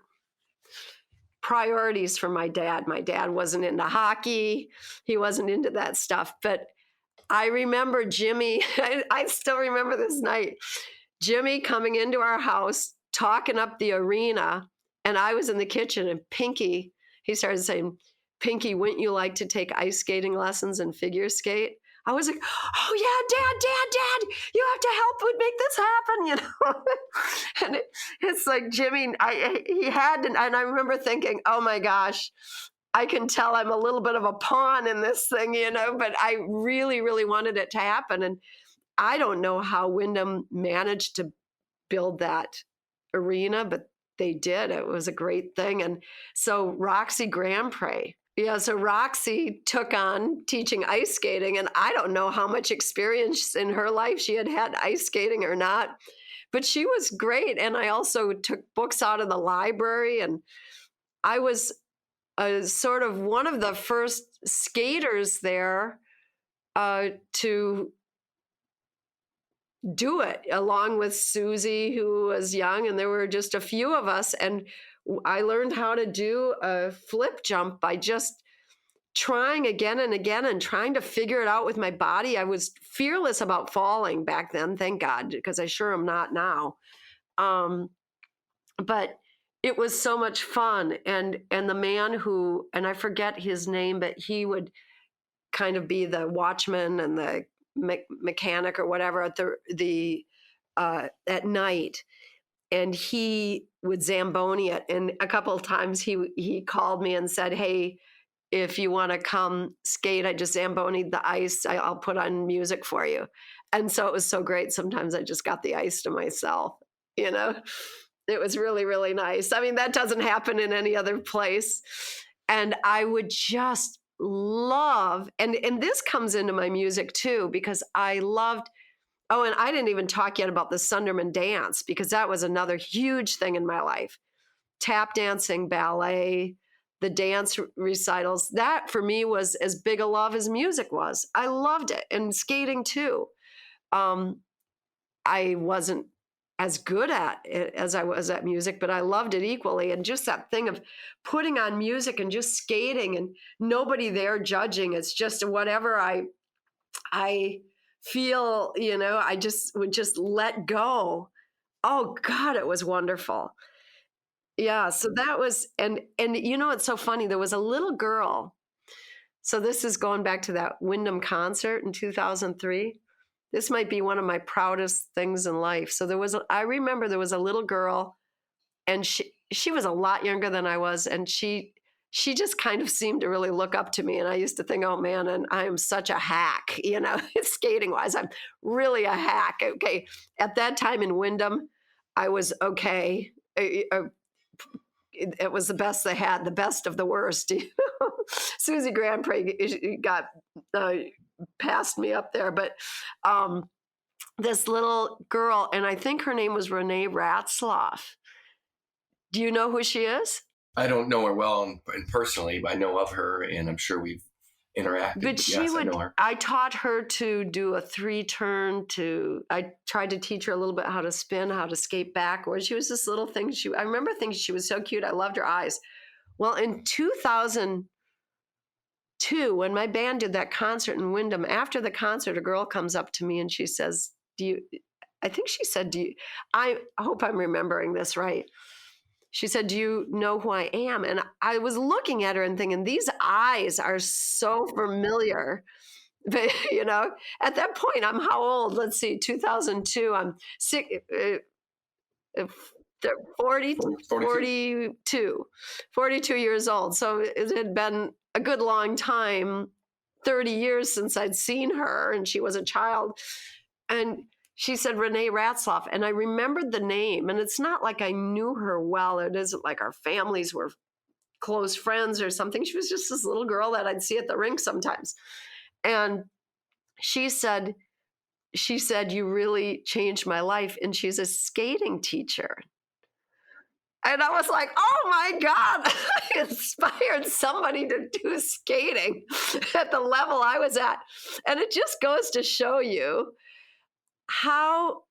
priorities for my dad. My dad wasn't into hockey. He wasn't into that stuff. But I remember Jimmy, I still remember this night, Jimmy coming into our house, talking up the arena, and I was in the kitchen, and Pinky, he started saying, Pinky, wouldn't you like to take ice skating lessons and figure skate? I was like, oh yeah, Dad, you have to help make this happen, you know. And it's like Jimmy, he had, and I remember thinking, oh my gosh, I can tell I'm a little bit of a pawn in this thing, you know. But I really, really wanted it to happen, and I don't know how Windom managed to build that arena, but they did. It was a great thing. And so Roxy Grandpré. Yeah, so Roxy took on teaching ice skating, and I don't know how much experience in her life she had ice skating or not, but she was great. And I also took books out of the library, and I was sort of one of the first skaters there to do it, along with Susie, who was young, and there were just a few of us. And I learned how to do a flip jump by just trying again and again and trying to figure it out with my body. I was fearless about falling back then, thank God, because I sure am not now. But it was so much fun. And the man who, and I forget his name, but he would kind of be the watchman and the mechanic or whatever at night. And he would Zamboni it. And a couple of times he called me and said, hey, if you want to come skate, I just Zambonied the ice. I'll put on music for you. And so it was so great. Sometimes I just got the ice to myself, you know. It was really, really nice. I mean, that doesn't happen in any other place. And I would just love, and this comes into my music too, because I loved, oh, and I didn't even talk yet about the Sunderman dance, because that was another huge thing in my life. Tap dancing, ballet, the dance recitals, that for me was as big a love as music was. I loved it. And skating too. I wasn't as good at it as I was at music, but I loved it equally. And just that thing of putting on music and just skating and nobody there judging. It's just whatever I feel, I just would just let go. Oh God, it was wonderful. Yeah. So that was, and it's so funny. There was a little girl. So this is going back to that Windom concert in 2003. This might be one of my proudest things in life. So I remember there was a little girl, and she was a lot younger than I was, and she just kind of seemed to really look up to me. And I used to think, oh man, and I am such a hack, skating wise, I'm really a hack. Okay. At that time in Windom, I was okay. It was the best they had, the best of the worst. Susie Grand Prix got passed me up there, but this little girl, and I think her name was Renee Ratzloff. Do you know who she is? I don't know her well and personally, but I know of her, and I'm sure we've interacted. But yes, I know her. I taught her to do a 3-turn. I tried to teach her a little bit how to spin, how to skate backwards. She was this little thing. I remember thinking she was so cute. I loved her eyes. Well, in 2002, when my band did that concert in Windom, after the concert, a girl comes up to me and she says, I think she said, I hope I'm remembering this right. She said, do you know who I am? And I was looking at her and thinking, these eyes are so familiar. But, at that point, I'm how old? Let's see, 2002. I'm 42 years old. So it had been a good long time, 30 years since I'd seen her, and she was a child. And she said Renee Ratzloff, and I remembered the name. And it's not like I knew her well. It isn't like our families were close friends or something. She was just this little girl that I'd see at the rink sometimes. And she said, you really changed my life. And she's a skating teacher. And I was like, oh my God, I inspired somebody to do skating at the level I was at. And it just goes to show you how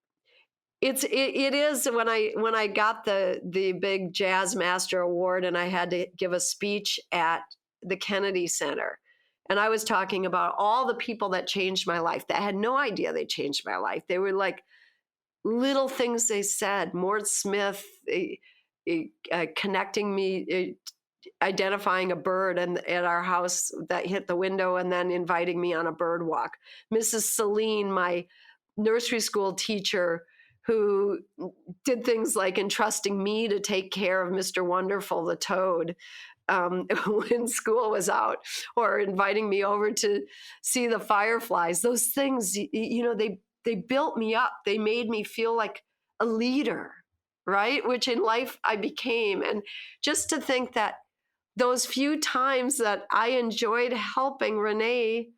it is when I got the big Jazz Master award, and I had to give a speech at the Kennedy Center. And I was talking about all the people that changed my life that I had no idea they changed my life. They were like little things they said. Mort Smith connecting me, identifying a bird at our house that hit the window and then inviting me on a bird walk. Mrs. Celine, my nursery school teacher, who did things like entrusting me to take care of Mr. Wonderful, the toad, when school was out, or inviting me over to see the fireflies. Those things, they built me up. They made me feel like a leader, right? Which in life I became. And just to think that those few times that I enjoyed helping Renee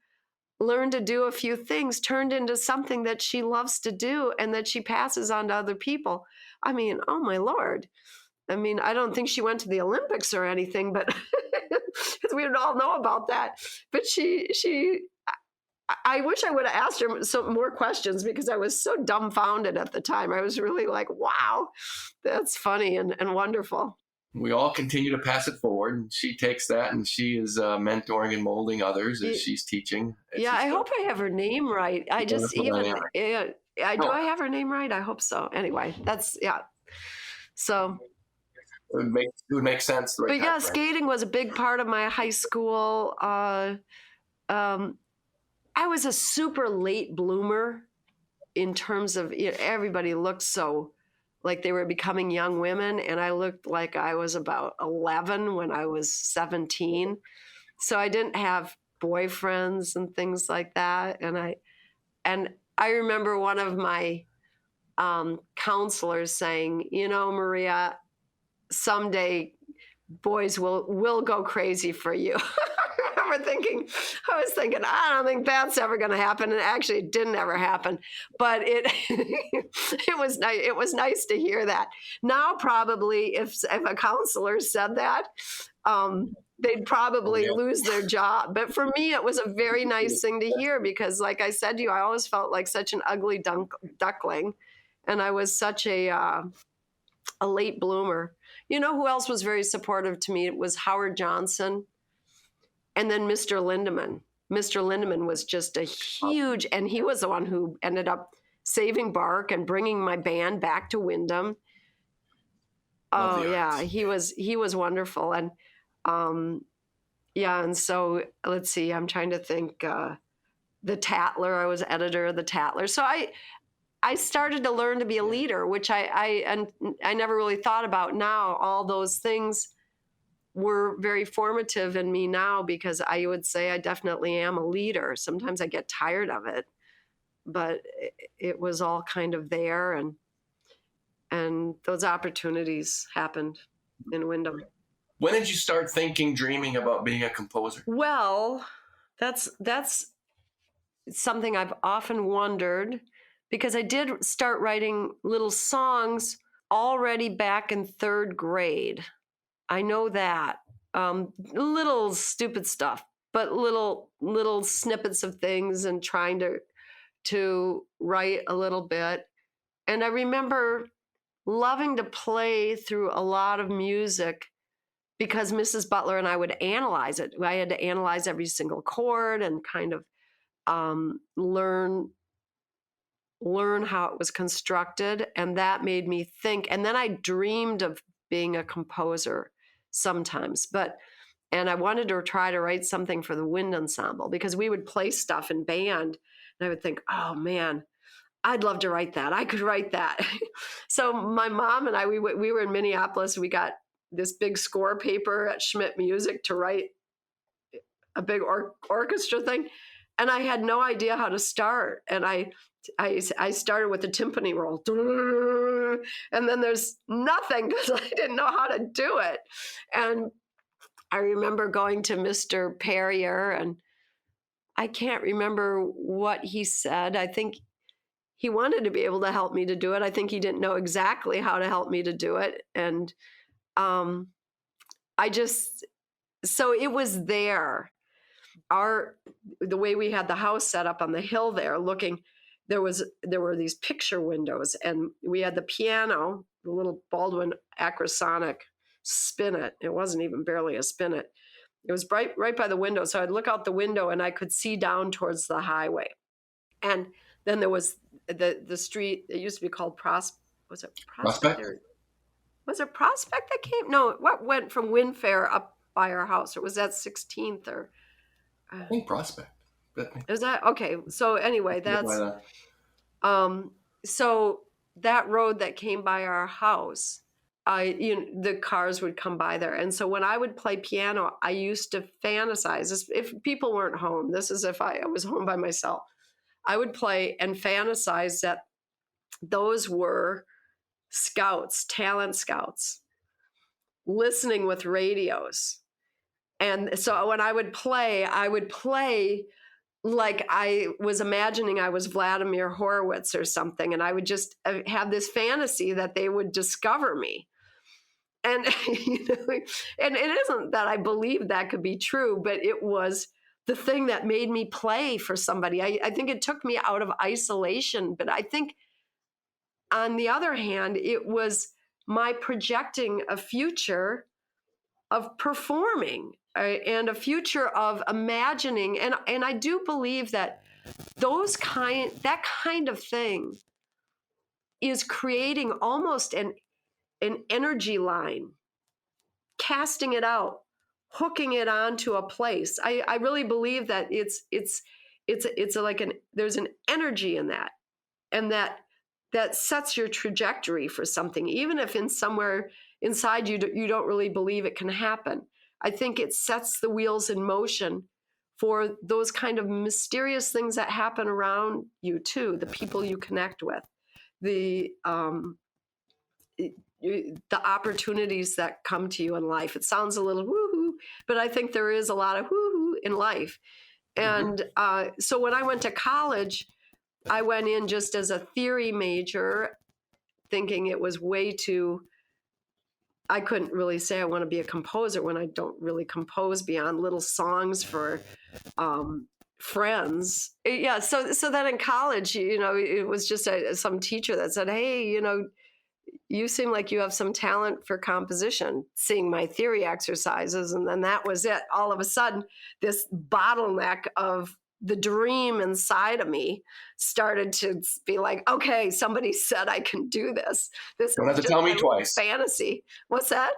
learn to do a few things turned into something that she loves to do and that she passes on to other people. I mean, oh my Lord. I mean, I don't think she went to the Olympics or anything, but we would all know about that. But I wish I would have asked her some more questions, because I was so dumbfounded at the time. I was really like, wow, that's funny and wonderful. We all continue to pass it forward, and she takes that, and she is mentoring and molding others as she's teaching. I hope I have her name right. I have her name right? I hope so. Anyway, so it would make sense. But yeah, skating was a big part of my high school. I was a super late bloomer in terms of everybody looked so like they were becoming young women, and I looked like I was about 11 when I was 17. So I didn't have boyfriends and things like that. And I remember one of my counselors saying, Maria, someday boys will go crazy for you. I was thinking, I don't think that's ever going to happen. And actually it didn't ever happen, but it was nice to hear that. Now, probably if a counselor said that, they'd probably lose their job. But for me, it was a very nice thing to hear, because like I said to you, I always felt like such an ugly duckling. And I was such a late bloomer. You know who else was very supportive to me? It was Howard Johnson, and then Mr. Lindemann. Mr. Lindemann was just a huge, and he was the one who ended up saving Bark and bringing my band back to Windom. Oh yeah, he was wonderful, and yeah, and so let's see, I'm trying to think. The Tatler, I was editor of the Tatler, so I started to learn to be a leader, which I never really thought about. Now all those things were very formative in me now, because I would say I definitely am a leader. Sometimes I get tired of it, but it was all kind of there, and those opportunities happened in Windom. When did you start thinking, dreaming about being a composer? Well, that's something I've often wondered, because I did start writing little songs already back in 3rd grade. I know that. Little stupid stuff, but little snippets of things, and trying to write a little bit. And I remember loving to play through a lot of music, because Mrs. Butler and I would analyze it. I had to analyze every single chord and kind of learn how it was constructed, and that made me think. And then I dreamed of being a composer sometimes, and I wanted to try to write something for the wind ensemble, because we would play stuff in band, and I would think, oh man, I'd love to write that. I could write that. So my mom and I, we were in Minneapolis. We got this big score paper at Schmidt Music to write a big orchestra thing. And I had no idea how to start. And I started with the timpani roll. And then there's nothing, because I didn't know how to do it. And I remember going to Mr. Perrier, and I can't remember what he said. I think he wanted to be able to help me to do it. I think he didn't know exactly how to help me to do it. And so it was there. The way we had the house set up on the hill there, there were these picture windows, and we had the piano, the little Baldwin Acrosonic Spinet. It wasn't even barely a Spinet. It was right by the window. So I'd look out the window and I could see down towards the highway. And then there was the street. It used to be called was it Prospect? Was it Prospect that came? No, what went from Windfair up by our house? Or was that 16th or? I think Prospect. Is that okay? So anyway, that's so that road that came by our house, the cars would come by there. And so when I would play piano, I used to fantasize. If people weren't home, this is if I was home by myself, I would play and fantasize that those were scouts, talent scouts, listening with radios. And so when I would play like I was imagining I was Vladimir Horowitz or something, and I would just have this fantasy that they would discover me. And and it isn't that I believed that could be true, but it was the thing that made me play for somebody. I think it took me out of isolation, but I think on the other hand, it was my projecting a future of performing and a future of imagining. And I do believe that that kind of thing is creating almost an energy line, casting it out, hooking it onto a place. I really believe that it's like there's an energy in that, and that sets your trajectory for something, even if somewhere inside you don't really believe it can happen. I think it sets the wheels in motion for those kind of mysterious things that happen around you too, the people you connect with, the opportunities that come to you in life. It sounds a little woo-hoo, but I think there is a lot of woo-hoo in life. And so when I went to college, I went in just as a theory major, thinking it was way too, I couldn't really say I want to be a composer when I don't really compose beyond little songs for friends. Yeah. So then in college, it was just some teacher that said, "Hey, you seem like you have some talent for composition," seeing my theory exercises. And then that was it. All of a sudden, this bottleneck of the dream inside of me started to be like, okay, somebody said I can do this. This Don't is have to just tell me my twice. fantasy. What's that?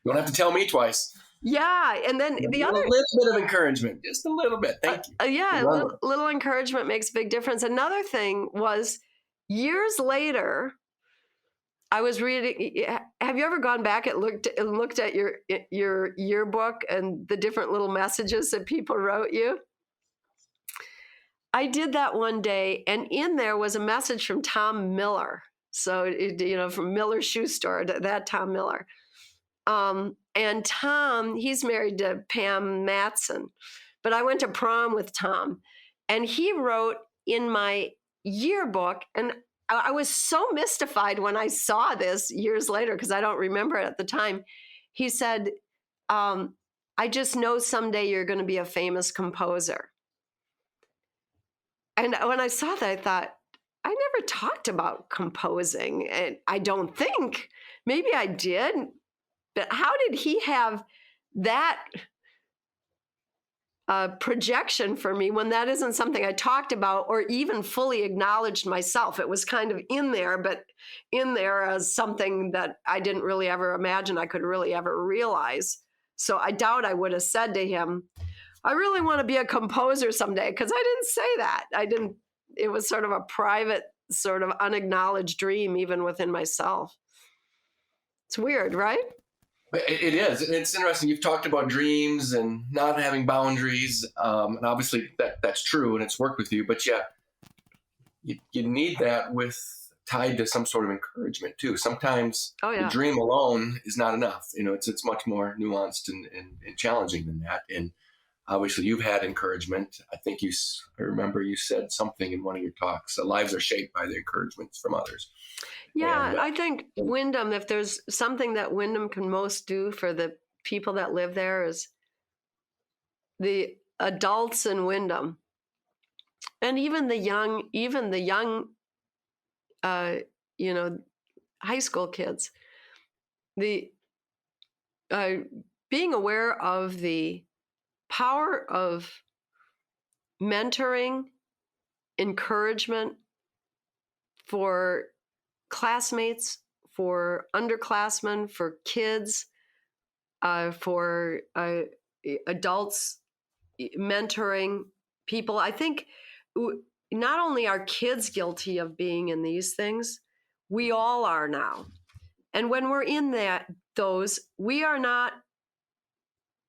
Don't have to tell me twice. Yeah. And then the other, a little bit of encouragement, just a little bit. Thank you. yeah, little encouragement makes a big difference. Another thing was years later, I was reading. Have you ever gone back and looked at your yearbook and the different little messages that people wrote you? I did that one day, and in there was a message from Tom Miller. So from Miller Shoe Store, that Tom Miller. And Tom, he's married to Pam Matson, but I went to prom with Tom, and he wrote in my yearbook, and I was so mystified when I saw this years later because I don't remember it at the time. He said, "I just know someday you're going to be a famous composer." And when I saw that, I thought, I never talked about composing, and I don't think. Maybe I did, but how did he have that projection for me when that isn't something I talked about or even fully acknowledged myself? It was kind of in there, but in there as something that I didn't really ever imagine I could really ever realize. So I doubt I would have said to him, "I really want to be a composer someday," because I didn't say that. It was sort of a private, sort of unacknowledged dream, even within myself. It's weird, right? It is. It's interesting. You've talked about dreams and not having boundaries, and obviously that's true, and it's worked with you. But yeah, you need that tied to some sort of encouragement too. Sometimes the dream alone is not enough. It's much more nuanced and challenging than that. And obviously, you've had encouragement. I remember you said something in one of your talks. Lives are shaped by the encouragements from others. Yeah, and I think Windom, if there's something that Windom can most do for the people that live there, is the adults in Windom, and even the young, high school kids. The being aware of the power of mentoring, encouragement for classmates, for underclassmen, for kids, for adults, mentoring people. I think not only are kids guilty of being in these things, we all are now. And when we're in we are not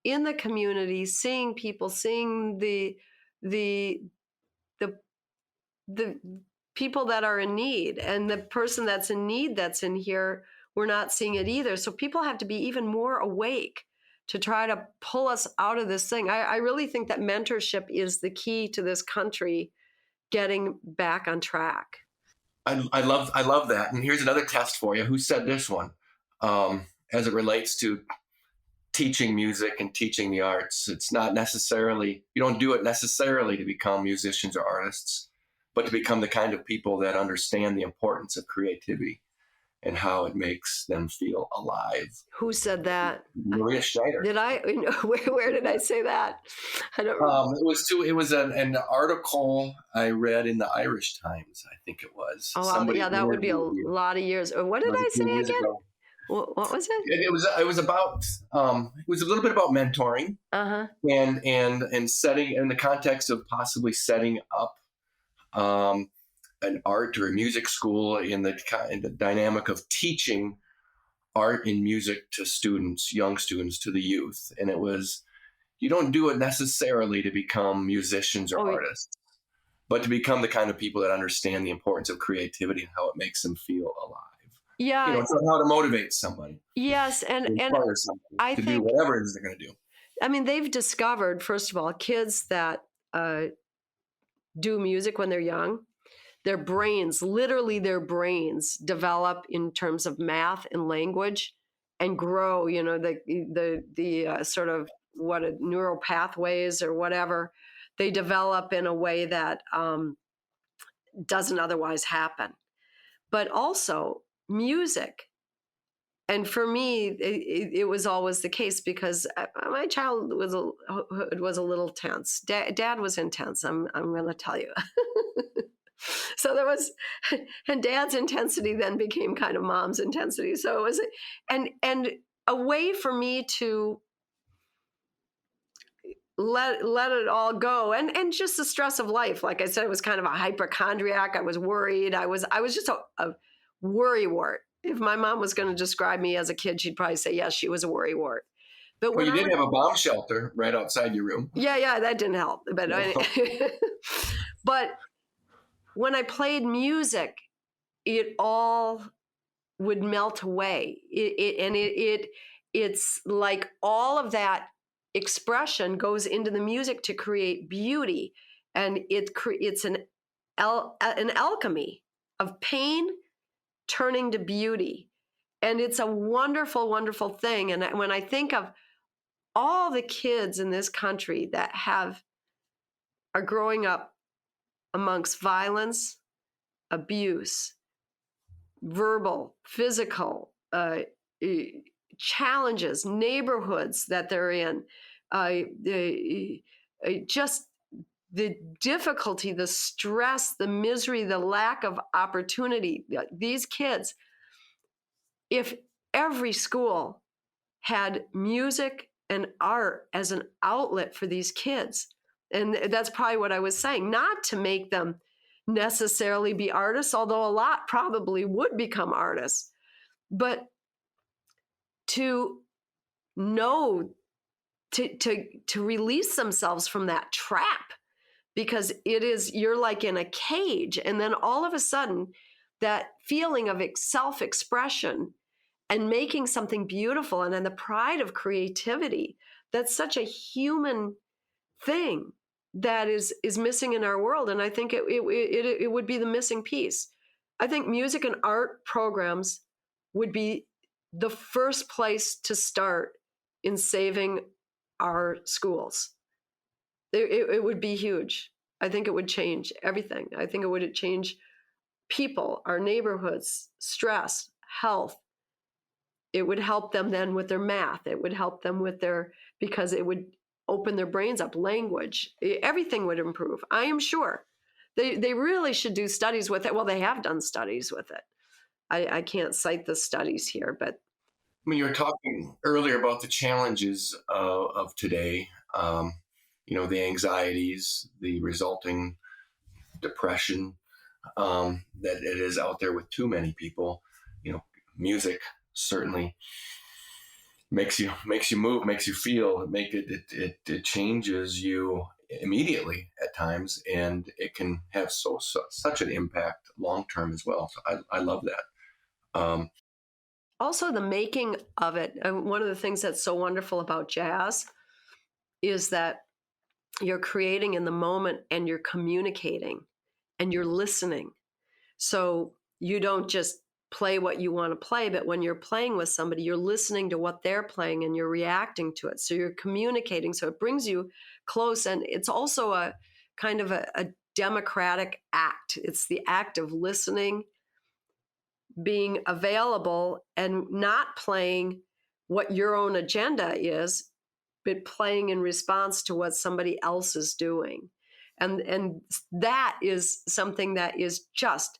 in the community, seeing people, seeing the people that are in need, and the person that's in need that's in here, we're not seeing it either. So people have to be even more awake to try to pull us out of this thing. I really think that mentorship is the key to this country getting back on track. I love that. And here's another test for you. Who said this one? As it relates to teaching music and teaching the arts, it's not necessarily, you don't do it necessarily to become musicians or artists, but to become the kind of people that understand the importance of creativity and how it makes them feel alive. Who said that? Maria Schneider. Did I? Where did I say that? I don't remember. It was an article I read in the Irish Times, I think it was. Oh, yeah, that would be a lot of years. What did I say again? What was it? It was about it was a little bit about mentoring, and setting in the context of possibly setting up an art or a music school in the dynamic of teaching art and music to students, young students, to the youth. And it was, you don't do it necessarily to become musicians or artists, but to become the kind of people that understand the importance of creativity and how it makes them feel alive. Yeah. It's how to motivate somebody. Yes. And I think do whatever it is they're going to do. I mean, they've discovered, first of all, kids that do music when they're young, their brains, literally their brains, develop in terms of math and language and grow, the sort of neural pathways or whatever. they develop in a way that doesn't otherwise happen. But also music. And for me, it was always the case because my childhood was a little tense. Dad was intense. I'm going to tell you. So there was, and Dad's intensity then became kind of Mom's intensity. So it was, and a way for me to let it all go, and just the stress of life. Like I said, I was kind of a hypochondriac. I was worried. I was just a worrywart. If my mom was going to describe me as a kid, she'd probably say yes, she was a worrywart. But well, you did have a bomb shelter right outside your room. Yeah, that didn't help. But but when I played music, it all would melt away. It's like all of that expression goes into the music to create beauty, and it's an alchemy of pain turning to beauty, and it's a wonderful, wonderful thing. And when I think of all the kids in this country that are growing up amongst violence, abuse, verbal, physical challenges, neighborhoods that they're in, just the difficulty, the stress, the misery, the lack of opportunity. These kids, if every school had music and art as an outlet for these kids, and that's probably what I was saying, not to make them necessarily be artists, although a lot probably would become artists, but to know, to release themselves from that trap, because you're like in a cage, and then all of a sudden that feeling of self-expression and making something beautiful, and then the pride of creativity, that's such a human thing that is missing in our world. And I think it would be the missing piece. I think music and art programs would be the first place to start in saving our schools. It would be huge. I think it would change everything. I think it would change people, our neighborhoods, stress, health. It would help them then with their math. It would help them with because it would open their brains up, language. Everything would improve. I am sure. They really should do studies with it. Well, they have done studies with it. I can't cite the studies here, but. When you were talking earlier about the challenges of today, the anxieties, the resulting depression that it is out there with too many people, music certainly makes you move, makes you feel, it changes you immediately at times, and it can have such an impact long term as well. So I love that. Also, the making of it. One of the things that's so wonderful about jazz is that you're creating in the moment, and you're communicating, and you're listening. So you don't just play what you want to play, but when you're playing with somebody, you're listening to what they're playing and you're reacting to it. So you're communicating. So it brings you close. And it's also a kind of a democratic act. It's the act of listening, being available, and not playing what your own agenda is, but playing in response to what somebody else is doing. And that is something that is just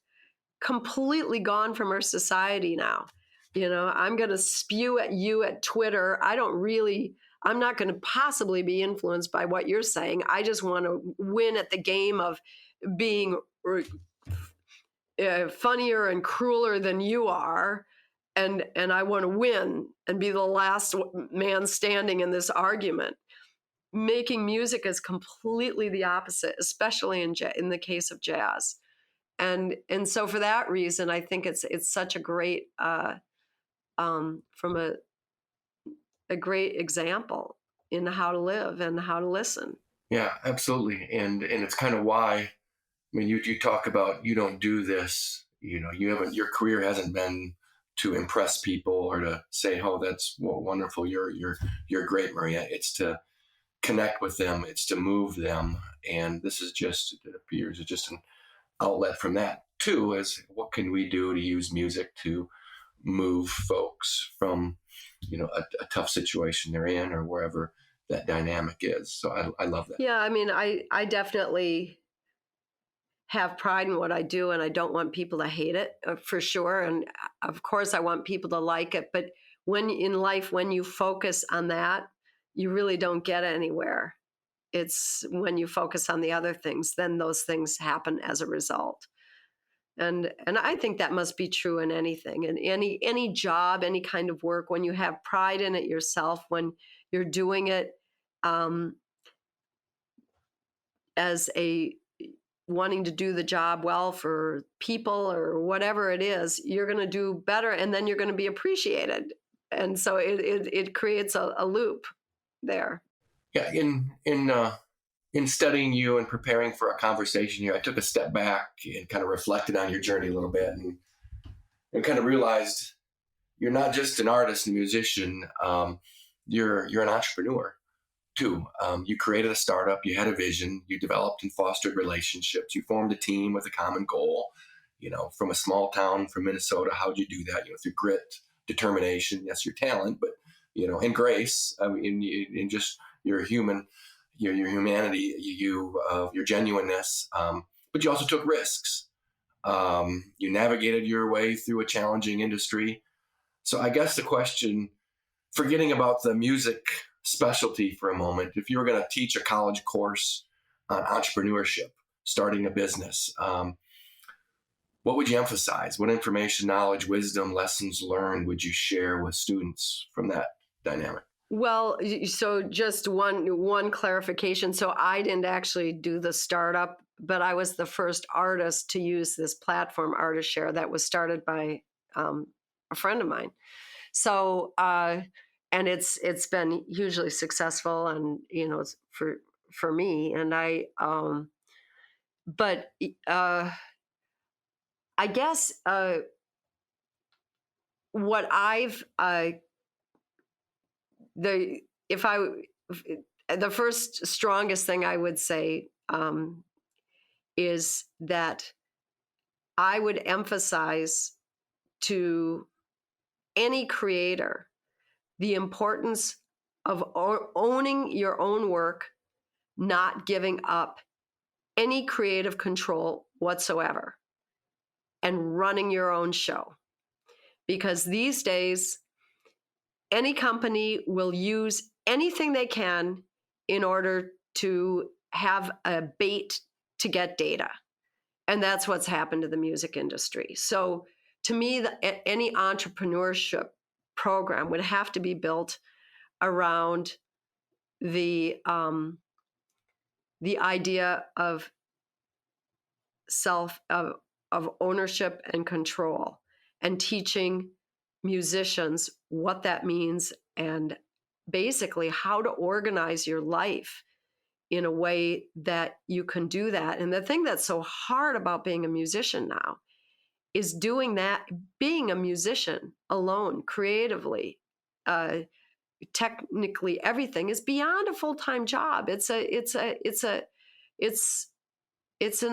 completely gone from our society now. I'm going to spew at you at Twitter. I'm not going to possibly be influenced by what you're saying. I just want to win at the game of being funnier and crueler than you are. And I want to win and be the last man standing in this argument. Making music is completely the opposite, especially in the case of jazz. And so for that reason, I think it's such a great from a great example in how to live and how to listen. Yeah, absolutely. And it's kind of why, you talk about, you don't do this, your career hasn't been to impress people or to say, oh, that's wonderful, you're great, Maria. It's to connect with them. It's to move them. And this is just, it appears, it's just an outlet from that. Two is, what can we do to use music to move folks from, a tough situation they're in, or wherever that dynamic is. So I love that. Yeah, I mean, I definitely have pride in what I do, and I don't want people to hate it, for sure. And of course, I want people to like it. But when in life, when you focus on that, you really don't get anywhere. It's when you focus on the other things, then those things happen as a result. And I think that must be true in anything, in any job, any kind of work. When you have pride in it yourself, when you're doing it as a wanting to do the job well for people or whatever it is, you're going to do better, and then you're going to be appreciated. And so it creates a loop there. Yeah, in studying you and preparing for our conversation here, I took a step back and kind of reflected on your journey a little bit, and kind of realized you're not just an artist and musician. You're an entrepreneur too. You created a startup, you had a vision, you developed and fostered relationships, you formed a team with a common goal. From a small town from Minnesota, how'd you do that? Through grit, determination, yes, your talent, but and grace. I mean, in just your humanity, your genuineness. But you also took risks. You navigated your way through a challenging industry. So I guess the question, forgetting about the music specialty for a moment, if you were going to teach a college course on entrepreneurship, starting a business, what would you emphasize? What information, knowledge, wisdom, lessons learned would you share with students from that dynamic? Well, so just one clarification. So I didn't actually do the startup, but I was the first artist to use this platform, Artist Share, that was started by a friend of mine. So and it's been hugely successful, and it's for me. And but I guess what I've the first strongest thing I would say is that I would emphasize to any creator the importance of owning your own work, not giving up any creative control whatsoever, and running your own show. Because these days, any company will use anything they can in order to have a bait to get data. And that's what's happened to the music industry. So to me, any entrepreneurship program would have to be built around the idea of of ownership and control, and teaching musicians what that means, and basically how to organize your life in a way that you can do that. And the thing that's so hard about being a musician now is doing that, being a musician alone, creatively, technically, everything is beyond a full-time job. It's an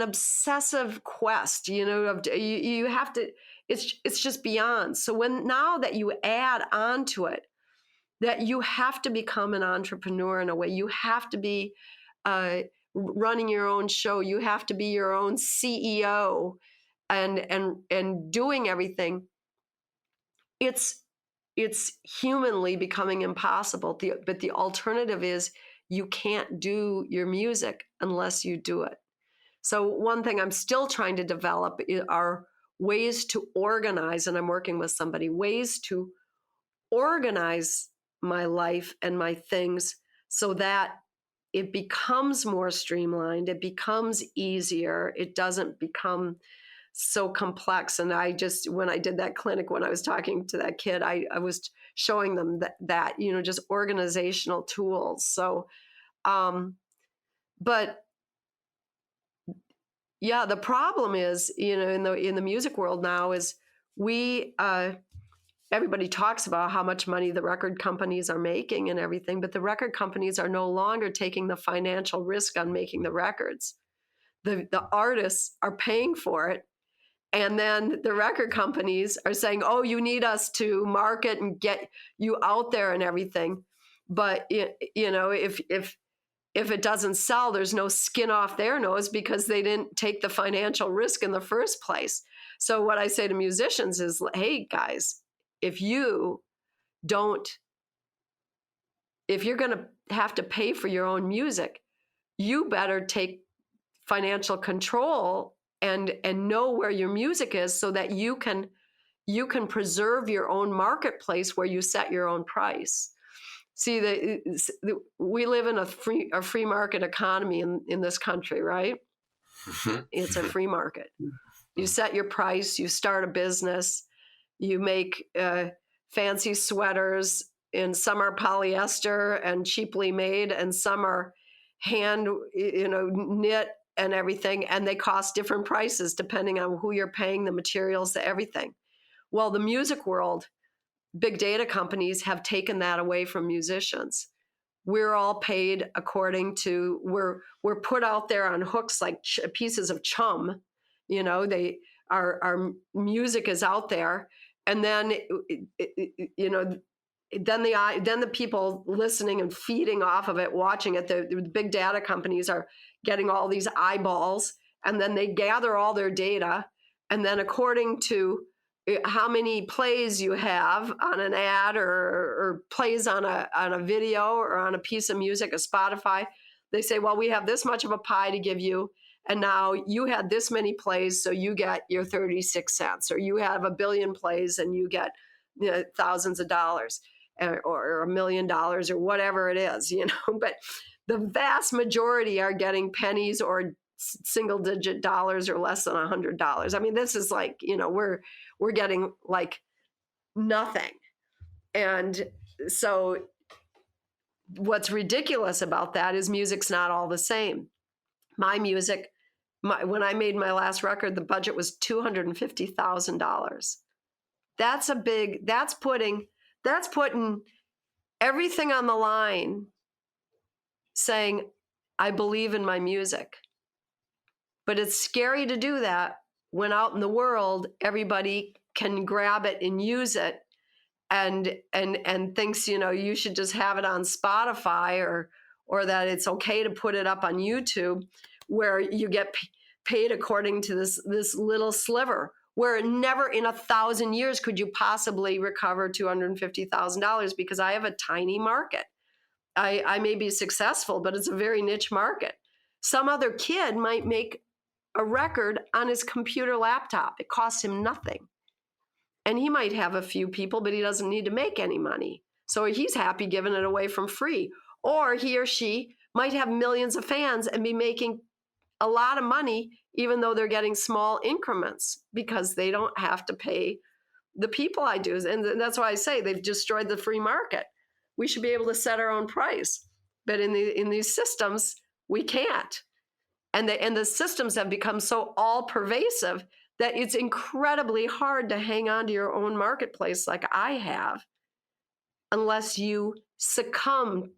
obsessive quest, you have to, it's just beyond. So now that you add on to it, that you have to become an entrepreneur in a way, you have to be running your own show, you have to be your own CEO, and doing everything, it's humanly becoming impossible. But the alternative is, you can't do your music unless you do it. So one thing I'm still trying to develop are ways to organize, and I'm working with somebody, ways to organize my life and my things so that it becomes more streamlined, it becomes easier, it doesn't become so complex. And when I did that clinic, when I was talking to that kid, I was showing them that just organizational tools. So, but yeah, the problem is, in the music world now, is we everybody talks about how much money the record companies are making and everything, but the record companies are no longer taking the financial risk on making the records. The artists are paying for it. And then the record companies are saying, oh, you need us to market and get you out there and everything. But, if it doesn't sell, there's no skin off their nose because they didn't take the financial risk in the first place. So what I say to musicians is, hey, guys, if you're going to have to pay for your own music, you better take financial control and know where your music is so that you can preserve your own marketplace where you set your own price. See, we live in a free market economy in this country, right? It's a free market. You set your price, you start a business, you make fancy sweaters, and some are polyester and cheaply made, and some are hand knit and everything, and they cost different prices depending on who you're paying, the materials, everything. Well, the music world, big data companies have taken that away from musicians. We're all paid according to, we're put out there on hooks like pieces of chum. Our music is out there, and then then the people listening and feeding off of it, watching it, the big data companies are getting all these eyeballs, and then they gather all their data, and then according to how many plays you have on an ad or plays on a video or on a piece of music, a Spotify, they say, well, we have this much of a pie to give you, and now you had this many plays, so you get your 36 cents, or you have 1 billion plays and you get thousands of dollars or $1 million or whatever it is, but the vast majority are getting pennies or single digit dollars or less than $100. I mean, this is like, we're getting like nothing. And so what's ridiculous about that is music's not all the same. My music, when I made my last record, the budget was $250,000. That's putting everything on the line, saying, I believe in my music. But it's scary to do that when out in the world, everybody can grab it and use it and thinks, you should just have it on Spotify or that it's okay to put it up on YouTube, where you get paid according to this little sliver, where never in 1,000 years could you possibly recover $250,000 because I have a tiny market. I may be successful, but it's a very niche market. Some other kid might make a record on his computer laptop. It costs him nothing. And he might have a few people, but he doesn't need to make any money. So he's happy giving it away from free. Or he or she might have millions of fans and be making a lot of money, even though they're getting small increments because they don't have to pay the people I do. And that's why I say they've destroyed the free market. We should be able to set our own price. But in these systems, we can't. And the systems have become so all-pervasive that it's incredibly hard to hang on to your own marketplace like I have, unless you succumb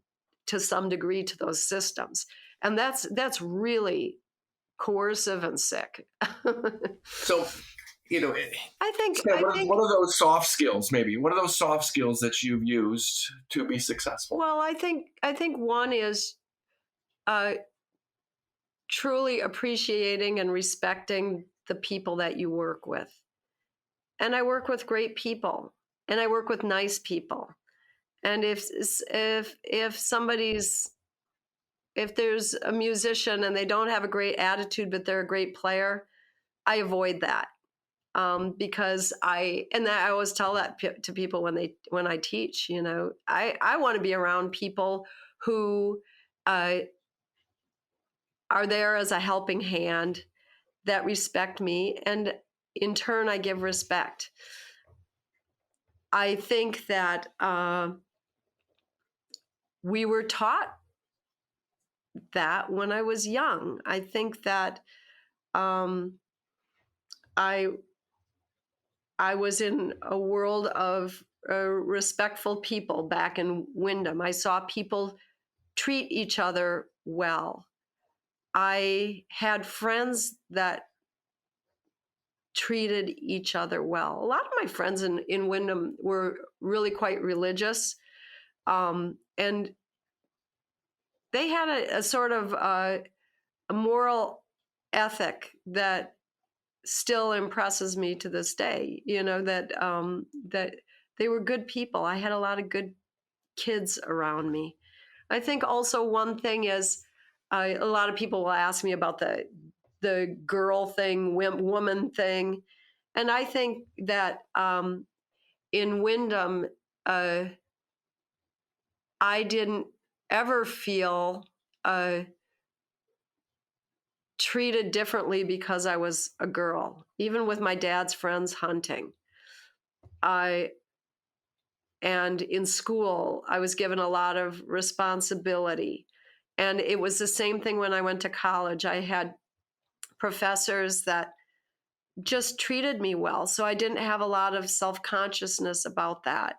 to some degree to those systems. And that's really coercive and sick. So, I think what are those soft skills, maybe? What are those soft skills that you've used to be successful? Well, I think one is truly appreciating and respecting the people that you work with. And I work with great people, and I work with nice people. And if there's a musician and they don't have a great attitude, but they're a great player, I avoid that. Because I always tell that to people when I teach, I want to be around people who are there as a helping hand, that respect me, and in turn I give respect. I think that we were taught that when I was young. I think that I I was in a world of respectful people back in Windom. I saw people treat each other well. I had friends that treated each other well. A lot of my friends in Windom were really quite religious. And they had a sort of a moral ethic that still impresses me to this day. That they were good people. I had a lot of good kids around me. I think also one thing is a lot of people will ask me about the girl thing, woman thing, and I think that in Windom, I didn't ever feel treated differently because I was a girl, even with my dad's friends hunting. And in school, I was given a lot of responsibility. And it was the same thing when I went to college. I had professors that just treated me well. So I didn't have a lot of self-consciousness about that.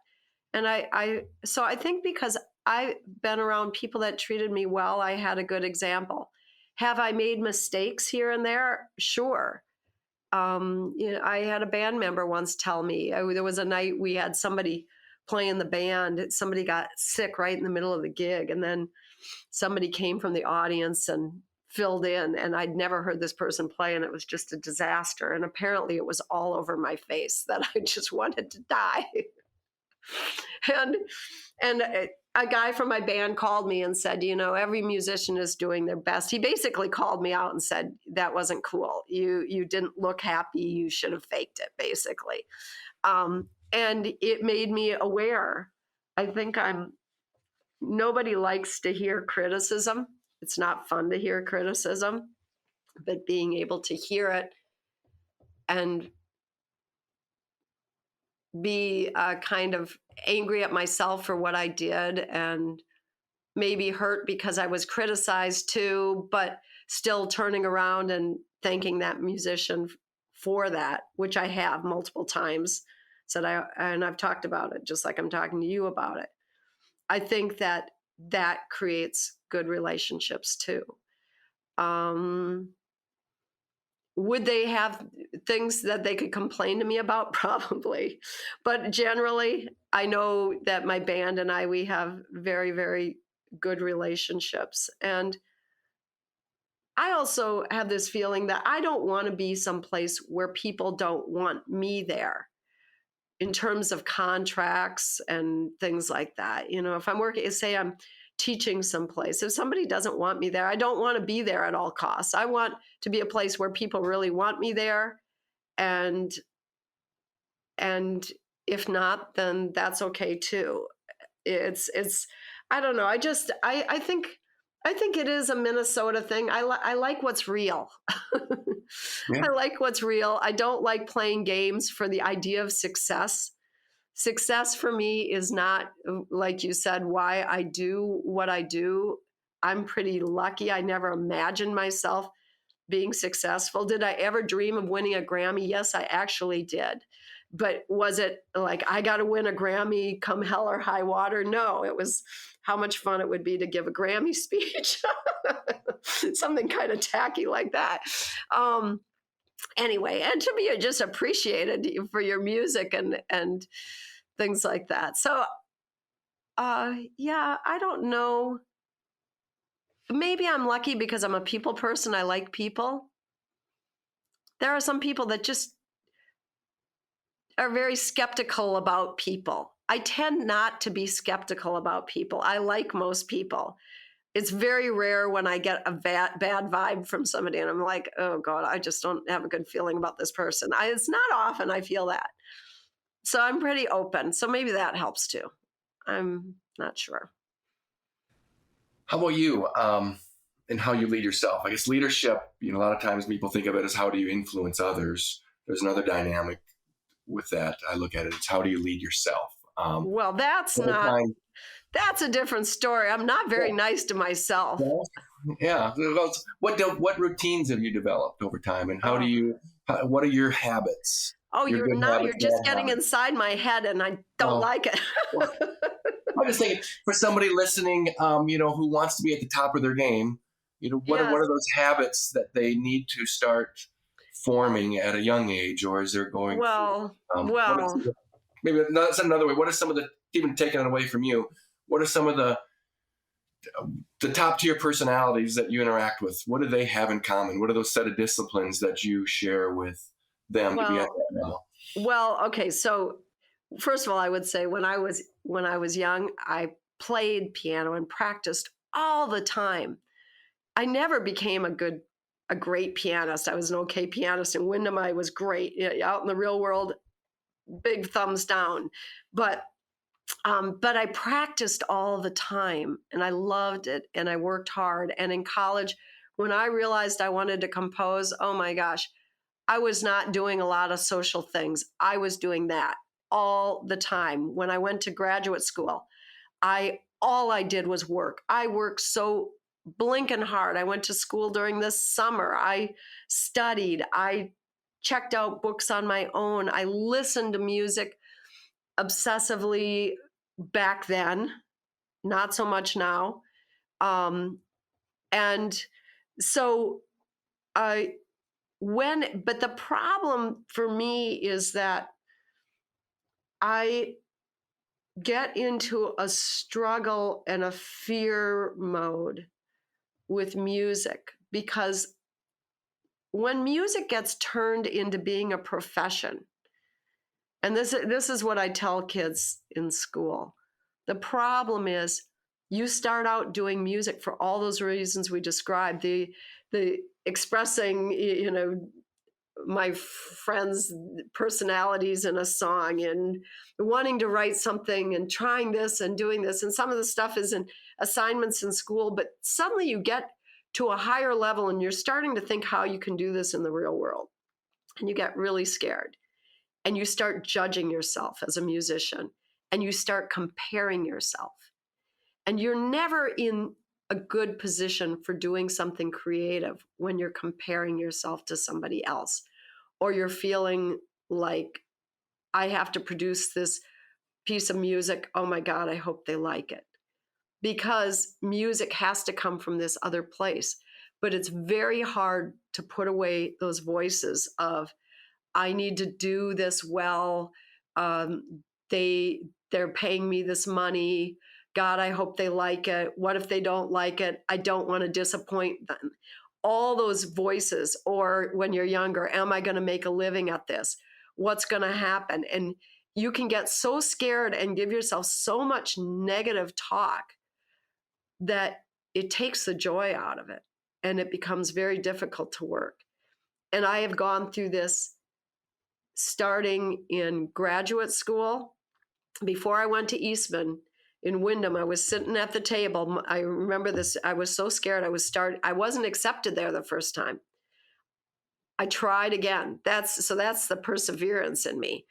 And so I think because I've been around people that treated me well, I had a good example. Have I made mistakes here and there? Sure. I had a band member once tell me, there was a night we had somebody playing the band. Somebody got sick right in the middle of the gig. And then somebody came from the audience and filled in. And I'd never heard this person play. And it was just a disaster. And apparently it was all over my face that I just wanted to die. And a guy from my band called me and said, every musician is doing their best. He basically called me out and said, that wasn't cool. You didn't look happy. You should have faked it, basically. And it made me aware. I think nobody likes to hear criticism. It's not fun to hear criticism, but being able to hear it and be kind of angry at myself for what I did and maybe hurt because I was criticized too, but still turning around and thanking that musician for that, which I have multiple times. And I've talked about it just like I'm talking to you about it. I think that creates good relationships too. Would they have things that they could complain to me about? Probably. But generally, I know that my band and we have very, very good relationships. And I also have this feeling that I don't want to be someplace where people don't want me there in terms of contracts and things like that. If I'm working, say I'm teaching someplace, if somebody doesn't want me there, I don't want to be there at all costs. I want to be a place where people really want me there. And if not, then that's okay too. It's I don't know. I think it is a Minnesota thing. I like what's real. Yeah. I like what's real. I don't like playing games for the idea of success. Success for me is not, like you said, why I do what I do. I'm pretty lucky. I never imagined myself being successful. Did I ever dream of winning a Grammy? Yes, I actually did. But was it like, I got to win a Grammy come hell or high water? No, it was how much fun it would be to give a Grammy speech. Something kind of tacky like that. Anyway, and to be just appreciated for your music and things like that. So, yeah, I don't know. Maybe I'm lucky because I'm a people person. I like people. There are some people that just are very skeptical about people. I tend not to be skeptical about people. I like most people. It's very rare when I get a bad vibe from somebody and I'm like, oh God, I just don't have a good feeling about this person. It's not often I feel that. So I'm pretty open. So maybe that helps too. I'm not sure. How about you and how you lead yourself? I guess leadership, a lot of times people think of it as how do you influence others. There's another dynamic with that. I look at it as how do you lead yourself? Well, that's a different story. I'm not very nice to myself. Yeah. What routines have you developed over time, and what are your habits? Oh, Your good you're habits, just bad getting habits. inside my head and I don't Well, like it. well, I'm just thinking for somebody listening, who wants to be at the top of their game, what Yes. are those habits that they need to start forming at a young age, or is there going through? Well, What are well, some of maybe that's another way. What are some of the even taking it away from you? What are some of the top tier personalities that you interact with? What do they have in common? What are those set of disciplines that you share with them to be at well, that level? okay. So first of all, I would say when I was young, I played piano and practiced all the time. I never became a great pianist. I was an okay pianist in Windom. I was great. Out in the real world, big thumbs down. But but I practiced all the time and I loved it and I worked hard. And in college, when I realized I wanted to compose, oh my gosh, I was not doing a lot of social things. I was doing that all the time. When I went to graduate school, I all I did was work. I worked so blinking hard. I went to school during this summer. I studied. I checked out books on my own. I listened to music obsessively back then, not so much now. Um, and so I but the problem for me is that I get into a struggle and a fear mode with music because when music gets turned into being a profession, and this is what I tell kids in school. The problem is you start out doing music for all those reasons we described, the expressing, my friends' personalities in a song and wanting to write something and trying this and doing this. And some of the stuff is in assignments in school, but suddenly you get to a higher level and you're starting to think how you can do this in the real world. And you get really scared and you start judging yourself as a musician and you start comparing yourself. And you're never in a good position for doing something creative when you're comparing yourself to somebody else or you're feeling like I have to produce this piece of music. Oh my God, I hope they like it. Because music has to come from this other place. But it's very hard to put away those voices of, I need to do this well. Um, they're paying me this money. God, I hope they like it. What if they don't like it? I don't want to disappoint them. All those voices, or when you're younger, am I going to make a living at this? What's going to happen? And you can get so scared and give yourself so much negative talk that it takes the joy out of it and it becomes very difficult to work. And I have gone through this starting in graduate school. Before I went to Eastman in Windom, I was sitting at the table. I remember this. I was so scared. I wasn't accepted there the first time. I tried again. That's the perseverance in me.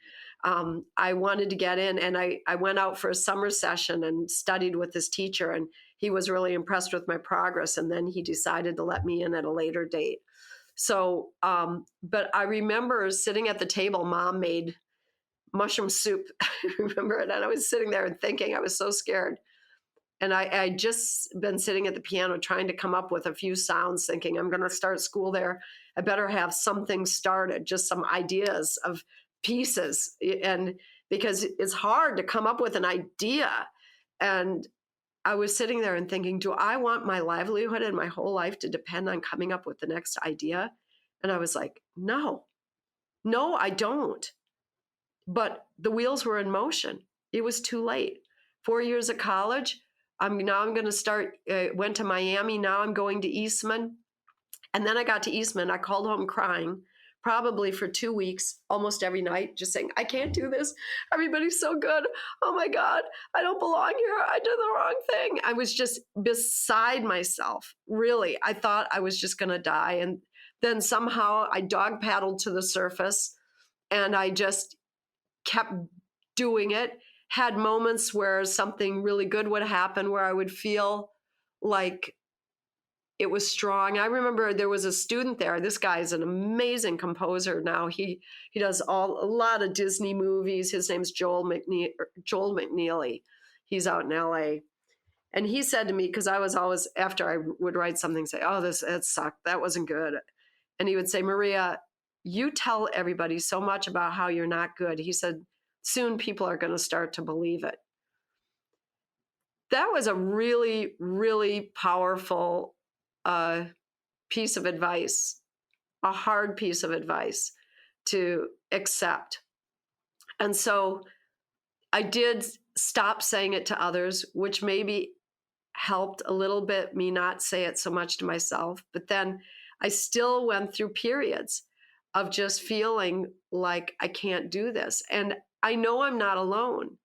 I wanted to get in, and I went out for a summer session and studied with this teacher, and he was really impressed with my progress. And then he decided to let me in at a later date. So, but I remember sitting at the table. Mom made mushroom soup. I remember it, and I was sitting there and thinking. I was so scared. And I just been sitting at the piano trying to come up with a few sounds, thinking I'm going to start school there. I better have something started, just some ideas of pieces. And because it's hard to come up with an idea. And I was sitting there and thinking, do I want my livelihood and my whole life to depend on coming up with the next idea? And I was like, no, I don't. But the wheels were in motion. It was too late. 4 years of college. I'm going to start, went to Miami. Now I'm going to Eastman. And then I got to Eastman. I called home crying, probably for 2 weeks, almost every night, just saying, I can't do this. Everybody's so good. Oh my God, I don't belong here. I did the wrong thing. I was just beside myself. Really, I thought I was just going to die. And then somehow I dog paddled to the surface and I just kept doing it. Had moments where something really good would happen, where I would feel like it was strong. I remember there was a student there. This guy is an amazing composer now. He does a lot of Disney movies. His name's Joel McNeely. He's out in LA. And he said to me, because I was always, after I would write something, say, oh, that sucked. That wasn't good. And he would say, Maria, you tell everybody so much about how you're not good. He said, soon people are going to start to believe it. That was a really, really powerful piece of advice, a hard piece of advice to accept. And so I did stop saying it to others, which maybe helped a little bit me not say it so much to myself. But then I still went through periods of just feeling like I can't do this. And I know I'm not alone.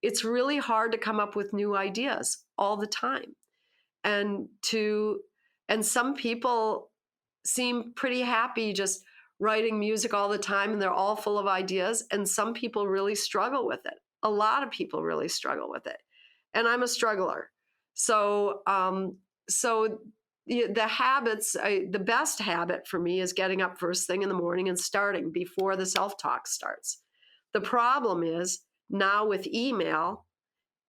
It's really hard to come up with new ideas all the time. And some people seem pretty happy just writing music all the time, and they're all full of ideas. And some people really struggle with it. A lot of people really struggle with it. And I'm a struggler. So the habits, the best habit for me is getting up first thing in the morning and starting before the self-talk starts. The problem is now with email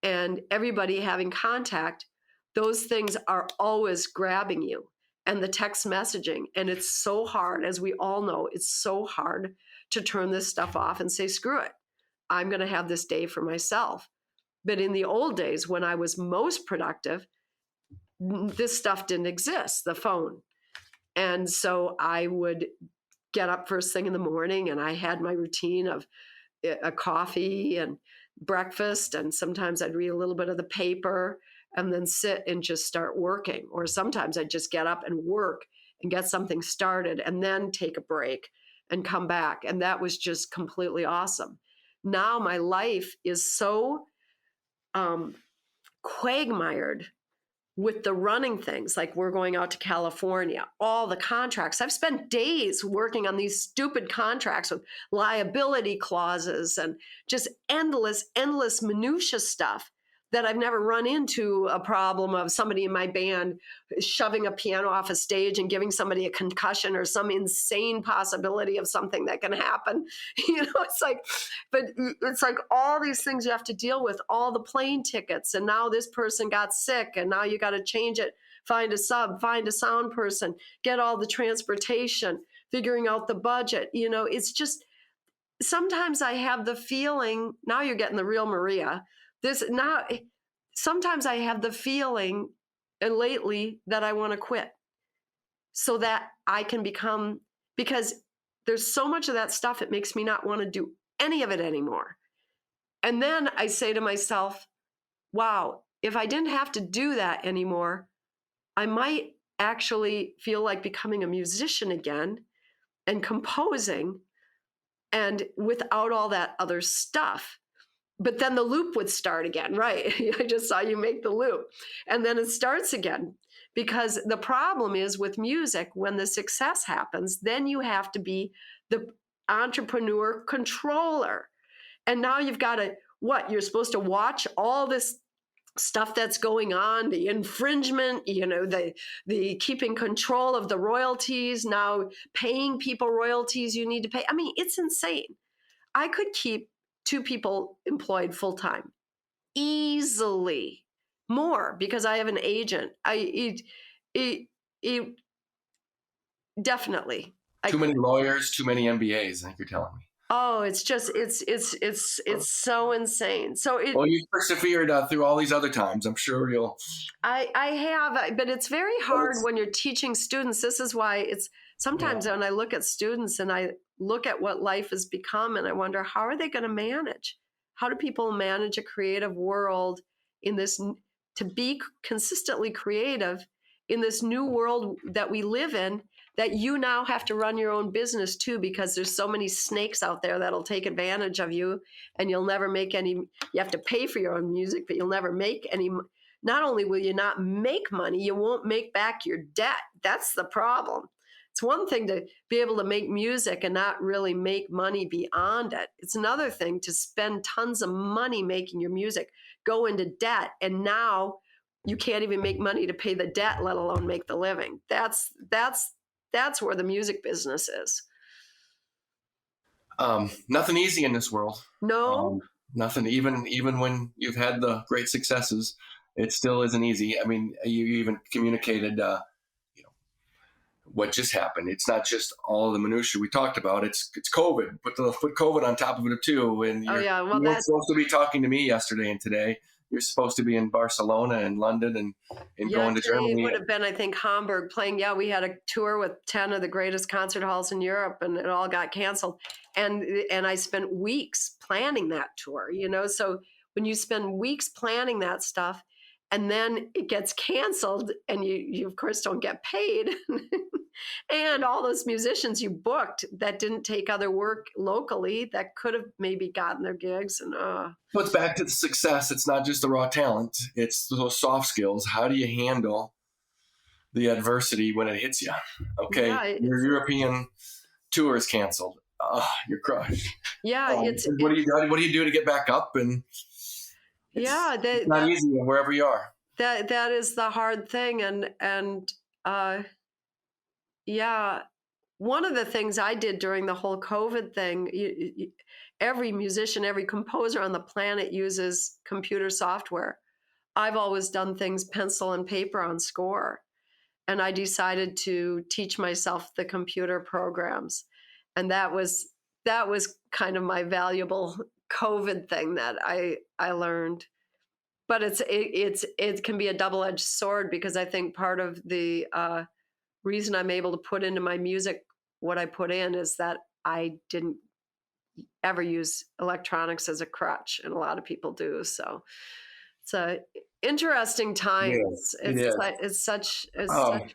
and everybody having contact, those things are always grabbing you, and the text messaging. And it's so hard, as we all know, it's so hard to turn this stuff off and say, screw it. I'm going to have this day for myself. But in the old days, when I was most productive, this stuff didn't exist, the phone. And so I would get up first thing in the morning, and I had my routine of a coffee and breakfast. And sometimes I'd read a little bit of the paper and then sit and just start working. Or sometimes I'd just get up and work and get something started and then take a break and come back. And that was just completely awesome. Now my life is so quagmired with the running things, like we're going out to California, all the contracts. I've spent days working on these stupid contracts with liability clauses and just endless minutia stuff that I've never run into a problem of somebody in my band shoving a piano off a stage and giving somebody a concussion or some insane possibility of something that can happen. It's like all these things you have to deal with, all the plane tickets, and now this person got sick and now you got to change it, find a sub, find a sound person, get all the transportation, figuring out the budget. It's just, sometimes I have the feeling, now you're getting the real Maria, sometimes I have the feeling, and lately, that I want to quit so that I can become, because there's so much of that stuff, it makes me not want to do any of it anymore. And then I say to myself, wow, if I didn't have to do that anymore, I might actually feel like becoming a musician again and composing, and without all that other stuff. But then the loop would start again, right? I just saw you make the loop. And then it starts again. Because the problem is with music, when the success happens, then you have to be the entrepreneur controller. And now you've got to, you're supposed to watch all this stuff that's going on, the infringement, the keeping control of the royalties, now paying people royalties you need to pay. I mean, it's insane. I could keep 2 people employed full-time easily, more, because I have an agent. Definitely. Too many lawyers, too many MBAs, I think you're telling me. Oh, it's just, it's so insane. So well, you've persevered through all these other times. I'm sure you'll. I have, but it's very hard when you're teaching students. This is why it's sometimes when I look at students and I look at what life has become, and I wonder, how are they going to manage? How do people manage a creative world in this, to be consistently creative in this new world that we live in, that you now have to run your own business too, because there's so many snakes out there that'll take advantage of you, and you'll never make any, you have to pay for your own music, but you'll never make any. Not only will you not make money, you won't make back your debt. That's the problem. It's one thing to be able to make music and not really make money beyond it. It's another thing to spend tons of money making your music, go into debt, and now you can't even make money to pay the debt, let alone make the living. That's where the music business is. Nothing easy in this world. No. Nothing, even when you've had the great successes, it still isn't easy. I mean, you even communicated, what just happened. It's not just all the minutiae we talked about. It's COVID. Put COVID on top of it too. And Oh yeah. Well, you weren't supposed to be talking to me yesterday and today. You're supposed to be in Barcelona and London and going to Germany. It would have been, I think, Hamburg playing. Yeah, we had a tour with 10 of the greatest concert halls in Europe, and it all got canceled. And I spent weeks planning that tour, So when you spend weeks planning that stuff, and then it gets canceled, and you of course don't get paid, and all those musicians you booked that didn't take other work locally that could have maybe gotten their gigs, and So it's back to the success. It's not just the raw talent. It's those soft skills. How do you handle the adversity when it hits you? Okay, Yeah, your European tour is canceled. You're crushed. Yeah, what do you do to get back up? And it's not easy wherever you are. That is the hard thing, and yeah, one of the things I did during the whole COVID thing, every musician, every composer on the planet uses computer software. I've always done things pencil and paper on score. And I decided to teach myself the computer programs. And that was kind of my valuable COVID thing that I learned. But it can be a double-edged sword, because I think part of the reason I'm able to put into my music what I put in is that I didn't ever use electronics as a crutch, and a lot of people do. So it's a interesting times. Yeah, it's such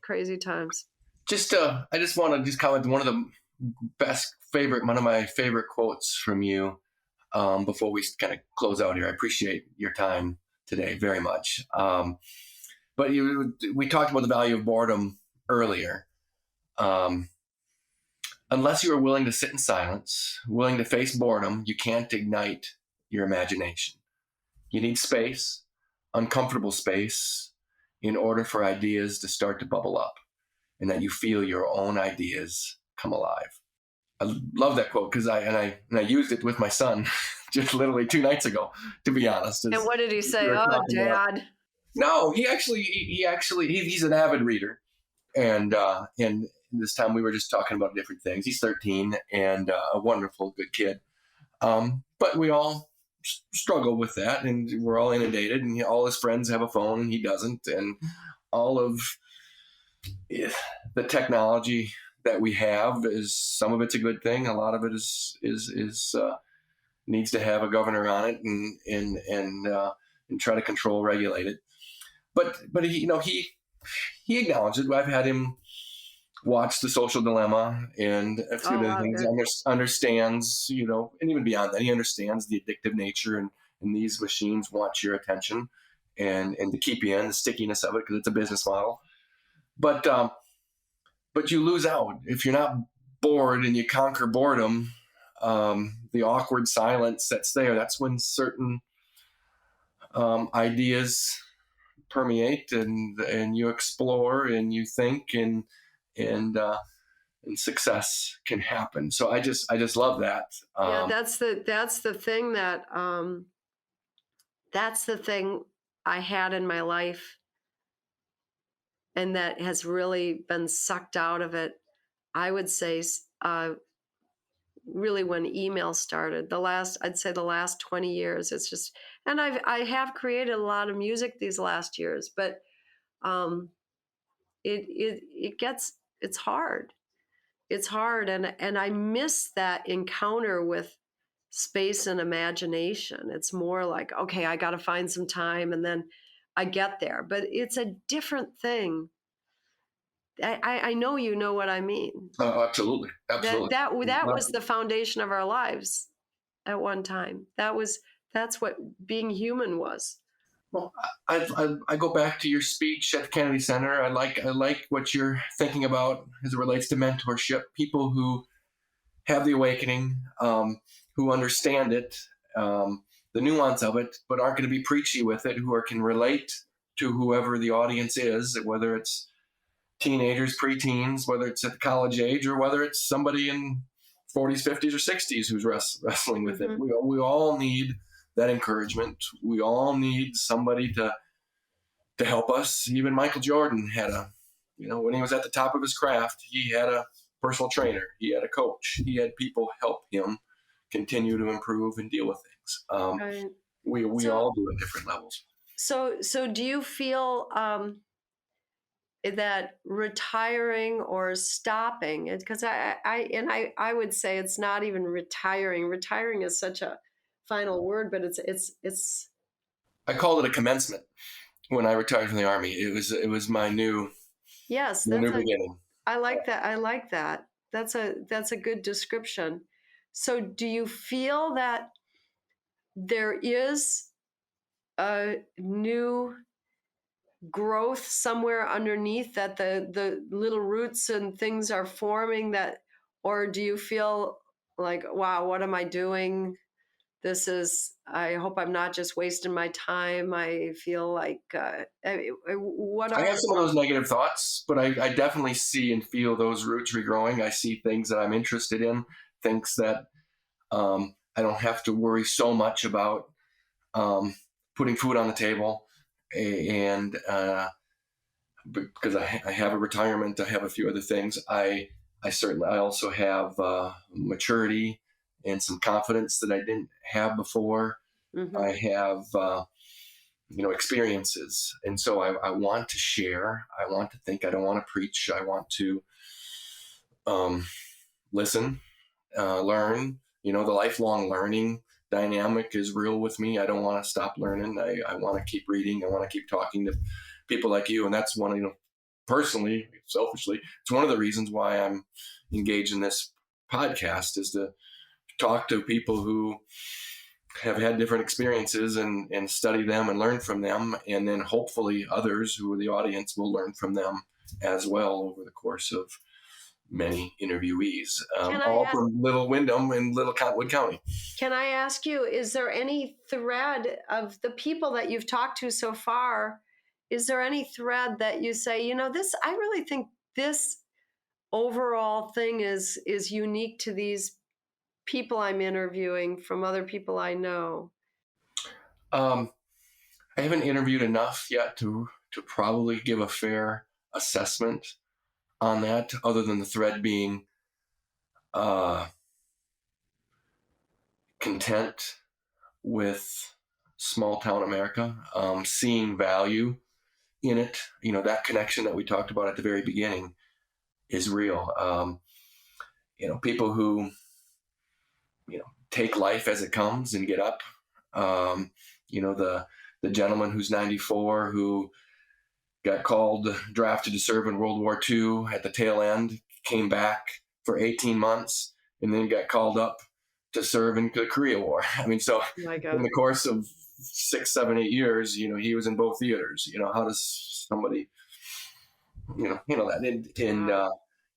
crazy times. I just want to just comment one of my favorite quotes from you before we kind of close out here. I appreciate your time today very much. But we talked about the value of boredom earlier. Unless you are willing to sit in silence, willing to face boredom, you can't ignite your imagination. You need space, uncomfortable space, in order for ideas to start to bubble up, and that you feel your own ideas come alive. I love that quote, because I used it with my son just literally 2 nights ago, to be honest. And what did he say? Oh, Dad. No, he's an avid reader, and this time we were just talking about different things. He's 13 and a wonderful, good kid. But we all struggle with that, and we're all inundated, and all his friends have a phone and he doesn't, and all of the technology that we have is, some of it's a good thing, a lot of it is needs to have a governor on it and try to control, regulate it. But he acknowledged it. I've had him watch The Social Dilemma and a few other things. Understands, and even beyond that, he understands the addictive nature, and these machines want your attention and to keep you in, the stickiness of it, because it's a business model. But you lose out if you're not bored, and you conquer boredom. The awkward silence that's there, that's when certain ideas permeate, and you explore, and you think, and success can happen. So I just love that. That's the thing that's the thing I had in my life, and that has really been sucked out of it. I would say really when email started, I'd say the last 20 years. It's just, and I have created a lot of music these last years, but it's hard. It's hard, and I miss that encounter with space and imagination. It's more like, okay, I got to find some time, and then I get there. But it's a different thing. I know you know what I mean. Absolutely. That was the foundation of our lives at one time. That's what being human was. Well, I go back to your speech at the Kennedy Center. I like what you're thinking about as it relates to mentorship. People who have the awakening, who understand it, the nuance of it, but aren't going to be preachy with it, who can relate to whoever the audience is, whether it's teenagers, preteens, whether it's at college age, or whether it's somebody in 40s, 50s, or 60s who's wrestling with it. Mhm. We all need that encouragement. We all need somebody to help us. Even Michael Jordan had when he was at the top of his craft, he had a personal trainer, he had a coach, he had people help him continue to improve and deal with things. Right. We So, all do at different levels. so do you feel that retiring or stopping? Because I would say it's not even retiring. Retiring is such a final word, but it's I called it a commencement when I retired from the Army. It was my new yes, my new beginning. I like that. I like that. That's a good description. So do you feel that there is a new growth somewhere underneath, that the little roots and things are forming, that, or do you feel like, wow, what am I doing? This is, I hope I'm not just wasting my time. I feel like what I are have some of those negative thoughts, but I definitely see and feel those roots regrowing. I see things that I'm interested in, things that I don't have to worry so much about putting food on the table, and because I have a retirement, I have a few other things. I also have maturity and some confidence that I didn't have before. Mhm. I have experiences, and so I want to share. I want to think. I don't want to preach. I want to um, listen, learn. The lifelong learning dynamic is real with me. I don't want to stop learning. I want to keep reading. I want to keep talking to people like you, and that's one of personally, selfishly, it's one of the reasons why I'm engaged in this podcast, is to talk to people who have had different experiences and study them and learn from them. And then hopefully others who are the audience will learn from them as well over the course of many interviewees, Can I all ask? from Little Windom and Little Cottonwood County. Can I ask you? Is there any thread of the people that you've talked to so far? Is there any thread that you say, this? I really think this overall thing is unique to these people I'm interviewing from other people I know. Um, I haven't interviewed enough yet to probably give a fair assessment on that, other than the thread being uh, content with small town America, seeing value in it. That connection that we talked about at the very beginning is real. People who take life as it comes and get up. The gentleman who's 94 who got drafted to serve in World War II at the tail end, came back for 18 months, and then got called up to serve in the Korea War. I mean, so My in God. the course of 6, 7, 8 years, he was in both theaters. How does somebody, that,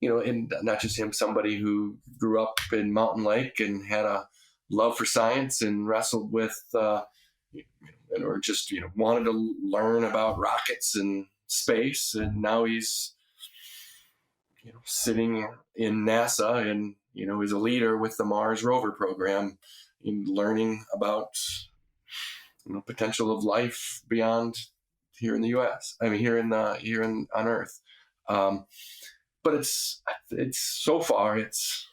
and not just him, somebody who grew up in Mountain Lake and had a love for science and wrestled with, or just wanted to learn about rockets and space, and now he's sitting in NASA and is a leader with the Mars rover program, in learning about potential of life beyond here in the U.S. I mean, here on Earth. But it's so far it's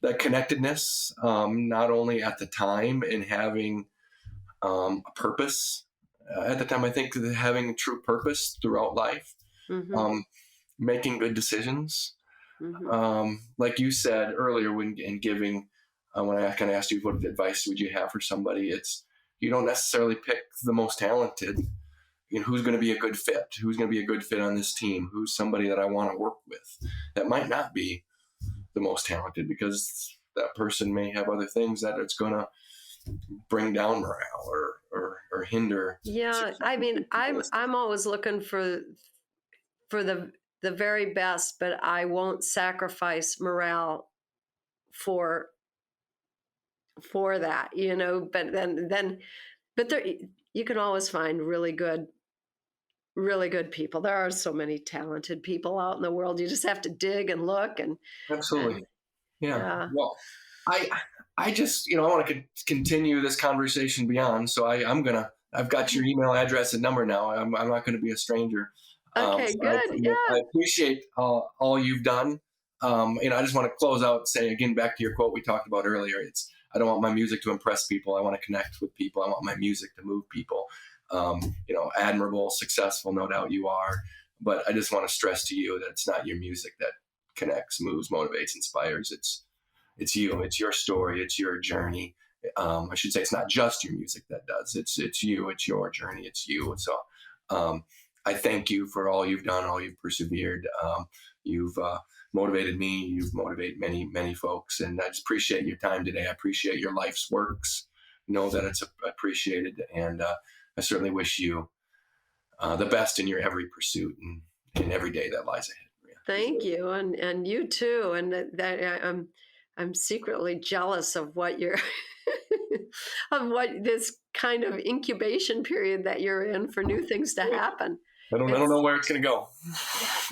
that connectedness, not only at the time and having a purpose. At the time, I think that having a true purpose throughout life, Mm-hmm. um, making good decisions. Mm-hmm. Like you said earlier, when I kind of asked you what advice would you have for somebody, it's you don't necessarily pick the most talented. Who's going to be a good fit? Who's going to be a good fit on this team? Who's somebody that I want to work with? That might not be the most talented, because that person may have other things that it's going to bring down morale or hinder. Yeah, I mean, I'm always looking for the very best, but I won't sacrifice morale for that. But then but there, you can always find really good really good people. There are so many talented people out in the world. You just have to dig and look Absolutely. and Yeah. yeah. Well, I just, I want to continue this conversation beyond. So I've got your email address and number now. I'm not going to be a stranger. Okay, So good. Yeah. I appreciate all you've done. I just want to close out and say again, back to your quote we talked about earlier. I don't want my music to impress people. I want to connect with people. I want my music to move people. Admirable, successful, no doubt you are. But I just want to stress to you that it's not your music that connects, moves, motivates, inspires. It's you. It's your story. It's your journey. I should say it's not just your music that does. It's you. It's your journey. It's you. So I thank you for all you've done, all you've persevered. You've motivated me. You've motivated many, many folks. And I just appreciate your time today. I appreciate your life's works. Know that it's appreciated. And I certainly wish you the best in your every pursuit and every day that lies ahead. Maria. Thank you, and you too. And that I'm secretly jealous of what you're of what this kind of incubation period that you're in for new things to happen. I don't know where it's going to go.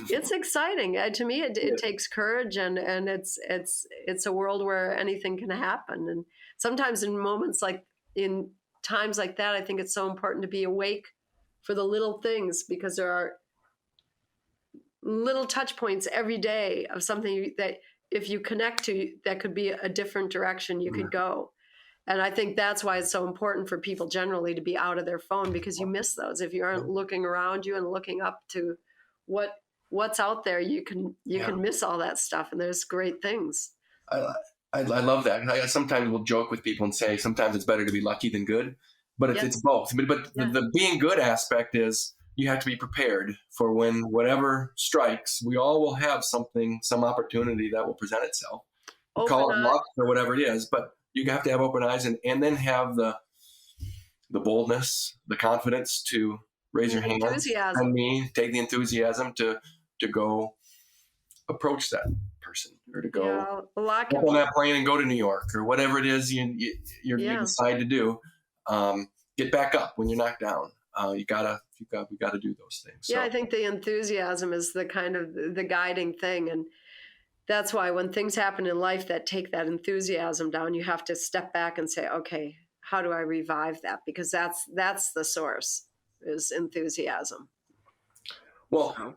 It's exciting. To me, it takes courage, and it's a world where anything can happen. And sometimes in times like that, I think it's so important to be awake for the little things, because there are little touch points every day of something that if you connect to, that could be a different direction you could go. And I think that's why it's so important for people generally to be out of their phone, because you miss those. If you aren't looking around you and looking up to what's out there, you can miss all that stuff. And there's great things. I love that. I sometimes will joke with people and say sometimes it's better to be lucky than good, but it's both. But the being good aspect is you have to be prepared for when whatever strikes. We all will have some opportunity that will present itself. Call it luck or whatever it is, but you have to have open eyes and then have the boldness, the confidence to raise your hand and take the enthusiasm to go approach that person, or to go hop on that plane and go to New York, or whatever it is you decide to do. Get back up when you're knocked down. We gotta do those things. Yeah, so. I think the enthusiasm is the kind of the guiding thing, and that's why when things happen in life that take that enthusiasm down, you have to step back and say, okay, how do I revive that? Because that's the source, is enthusiasm. Well,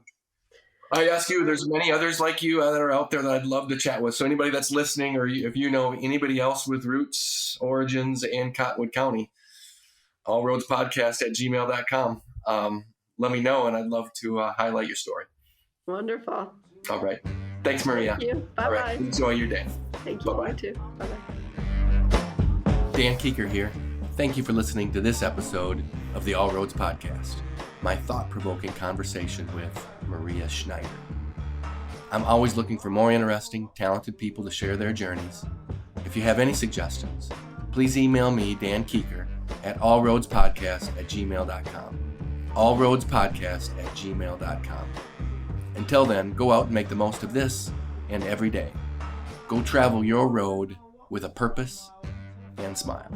I ask you, there's many others like you that are out there that I'd love to chat with. So anybody that's listening, or if you know anybody else with roots, origins in Cottonwood County, allroadspodcast@gmail.com. Let me know, and I'd love to highlight your story. Wonderful. All right. Thanks, Maria. Thank you. Bye-bye. All right. Enjoy your day. Thank you. Bye-bye. You too. Bye-bye. Dan Keeker here. Thank you for listening to this episode of the All Roads Podcast, my thought-provoking conversation with Maria Schneider. I'm always looking for more interesting, talented people to share their journeys. If you have any suggestions, please email me, Dan Keeker, at allroadspodcast@gmail.com. allroadspodcast@gmail.com. Until then, go out and make the most of this and every day. Go travel your road with a purpose and smile.